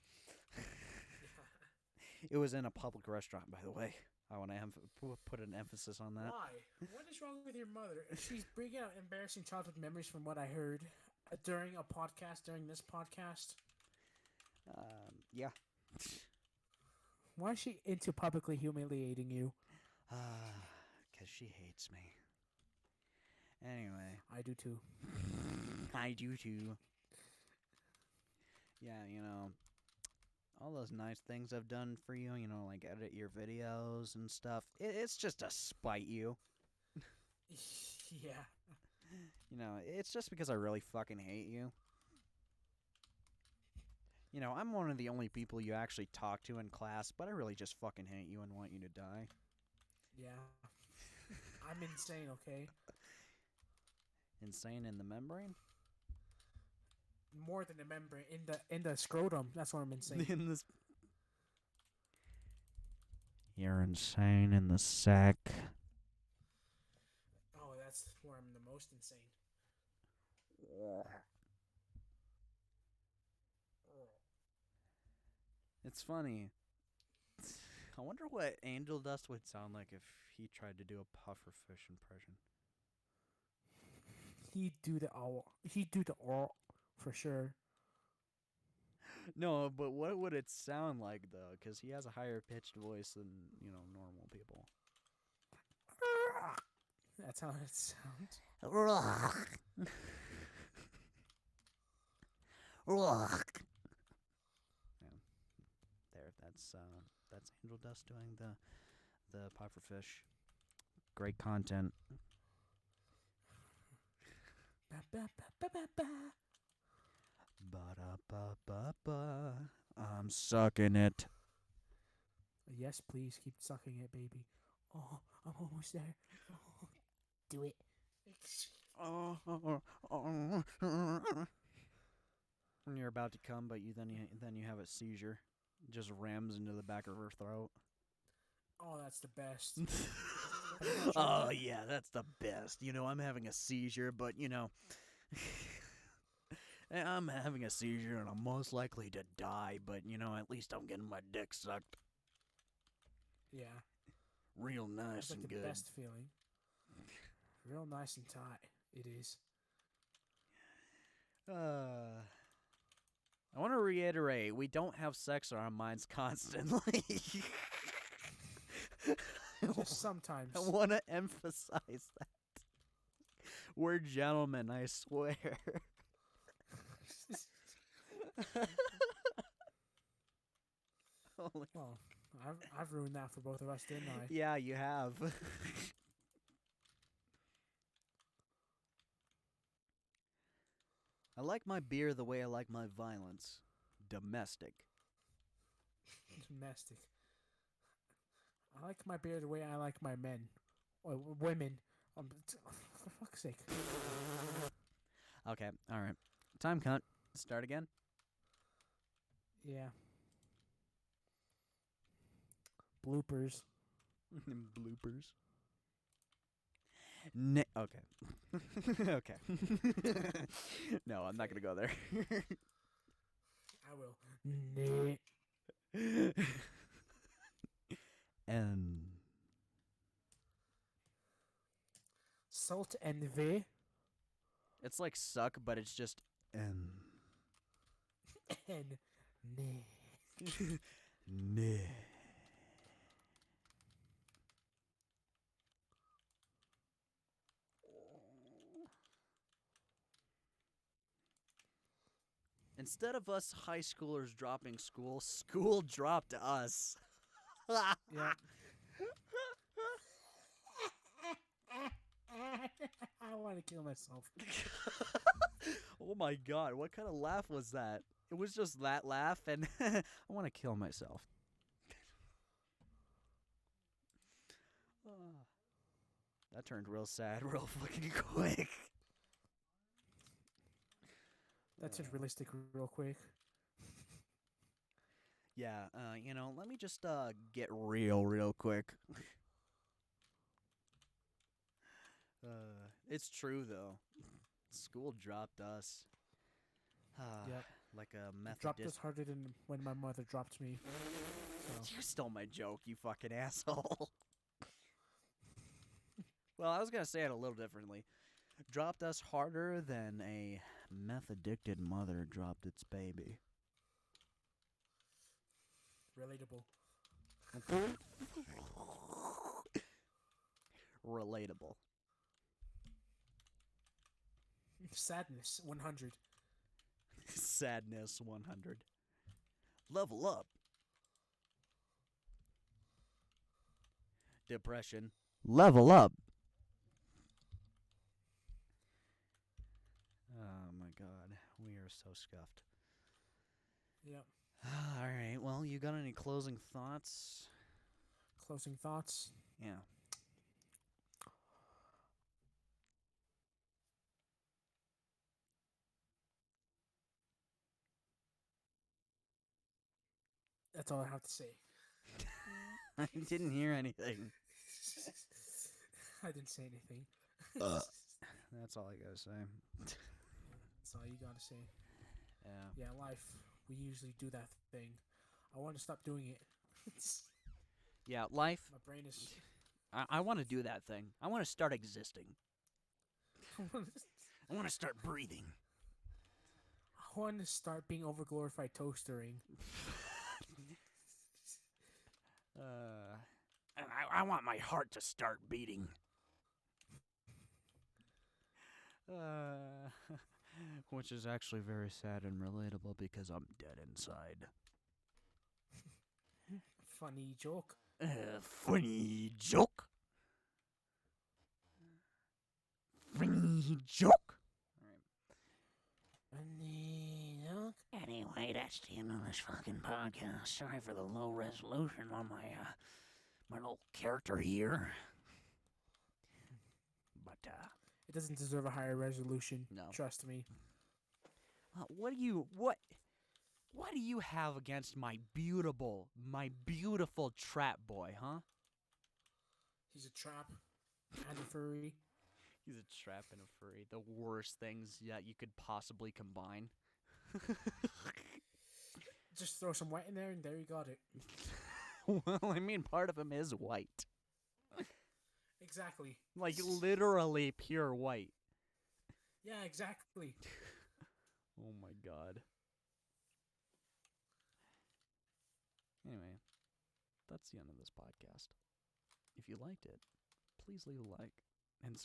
It was in a public restaurant, by the way. I want to put an emphasis on that. Why? What is wrong with your mother? She's bringing out embarrassing childhood memories from what I heard during this podcast. Yeah. Why is she into publicly humiliating you? 'Cause she hates me. Anyway. I do too. I do too. Yeah, all those nice things I've done for you, like edit your videos and stuff. It's just to spite you. Yeah. It's just because I really fucking hate you. I'm one of the only people you actually talk to in class, but I really just fucking hate you and want you to die. Yeah. I'm insane, okay? Insane in the membrane? More than a membrane, in the scrotum. That's what I'm insane. In this. You're insane in the sack. Oh, that's where I'm the most insane. It's funny. I wonder what Angel Dust would sound like if he tried to do a pufferfish impression. He'd do the oral for sure. No, but what would it sound like though? Because he has a higher pitched voice than normal people. That's how it sounds. There, that's Angel Dust doing the pufferfish. Great content. Ba, ba, ba, ba, ba, ba. Ba-da-ba-ba-ba. I'm sucking it. Yes, please keep sucking it, baby. Oh, I'm almost there. Oh, Do it. When you're about to come, but then you have a seizure, it just rams into the back of her throat. oh, that's the best. Oh yeah, that's the best. I'm having a seizure, but I'm having a seizure and I'm most likely to die. But at least I'm getting my dick sucked Yeah, real nice it's like and the good. best feeling. Real nice and tight. It is. I want to reiterate, we don't have sex on our minds constantly. Just sometimes. I want to emphasize that. We're gentlemen, I swear. Holy. Well, I've ruined that for both of us, didn't I? Yeah, you have. I like my beer the way I like my violence. Domestic. Domestic. I like my beer the way I like my men. Or women. For fuck's sake. Okay, alright. Time count. Start again. Yeah. Bloopers. Bloopers. Okay. Okay. No, I'm not gonna go there. I will. Nah. And Salt and V. it's like suck, but it's just And nah. Nah. Instead of us high schoolers dropping school, school dropped us. Yeah. I want to kill myself. Oh my god, what kind of laugh was that? It was just that laugh, and I want to kill myself. That turned real sad real fucking quick. That's just realistic real quick. Yeah, let me just get real quick. It's true though. School dropped us. Yep. Like a It dropped us Methodist. harder than when my mother dropped me. So. You stole my joke, you fucking asshole. Well, I was gonna say it a little differently. Dropped us harder than a meth addicted mother dropped its baby. Relatable. Relatable. Sadness 100. Sadness 100. Level up. Depression. Level up. Oh my god, we are so scuffed. Yep. All right, well, you got any closing thoughts? Closing thoughts. Yeah. That's all I have to say. I didn't hear anything. I didn't say anything. That's all I gotta say. That's all you gotta say. Yeah. Yeah, life. We usually do that thing. I want to stop doing it. Yeah, life. My brain is. I want to do that thing. I want to start existing. I I want to start breathing. want to start being overglorified toastering. And I want my heart to start beating. Which is actually very sad and relatable because I'm dead inside. Funny joke. Funny joke. Funny joke. Funny joke. Anyway, that's the end of this fucking podcast. Sorry for the low resolution on my little character here. But, It doesn't deserve a higher resolution. No. Trust me. What do you have against my beautiful trap boy, huh? He's a trap and a furry. He's a trap and a furry. The worst things that you could possibly combine. Just throw some white in there and there you got it. Well, I mean, part of him is white. Exactly. Like, literally pure white. Yeah, exactly. Oh my god. Anyway, that's the end of this podcast. If you liked it, please leave a like and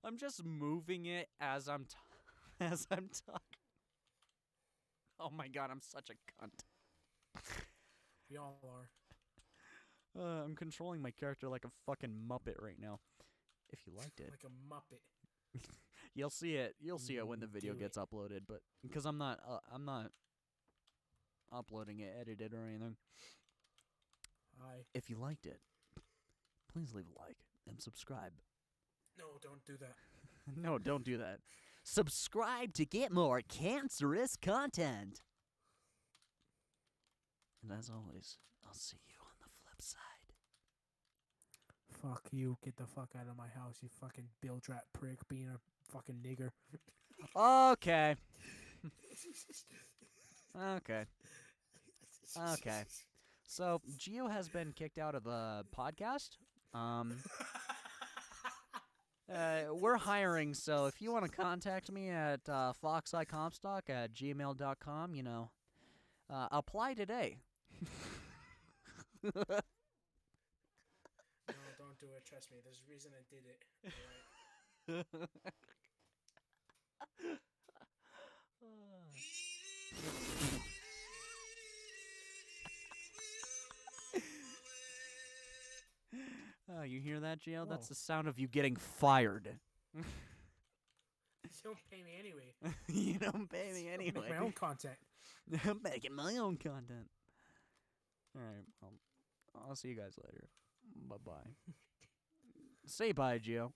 I'm just moving it as I'm talking. Oh my god, I'm such a cunt. We all are. I'm controlling my character like a fucking Muppet right now. If you liked it, Like a Muppet. you'll see it. You'll see it when the Mm, video do gets uploaded. But because I'm not uploading it edited or anything. Hi. If you liked it, please leave a like and subscribe. No, don't do that. No, don't do that. Subscribe to get more cancerous content. And as always, I'll see you on the flip side. Fuck you. Get the fuck out of my house, you fucking bill trap prick being a fucking nigger. Okay. Okay. Okay. So, Gio has been kicked out of the podcast. We're hiring, so if you want to contact me at foxicomstock@gmail.com, apply today. No, don't do it. Trust me. There's a reason I did it. Alright? You hear that, Gio? That's Whoa. the sound of you getting fired. You don't pay me anyway. You don't pay me I'll make anyway. my own content. I'm making my own content. Alright, well, I'll see you guys later. Bye-bye. Say bye, Gio.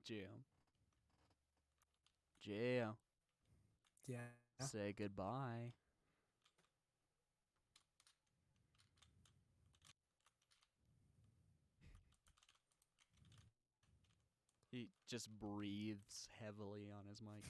Gio. Gio. Yeah. Say goodbye. He just breathes heavily on his mic.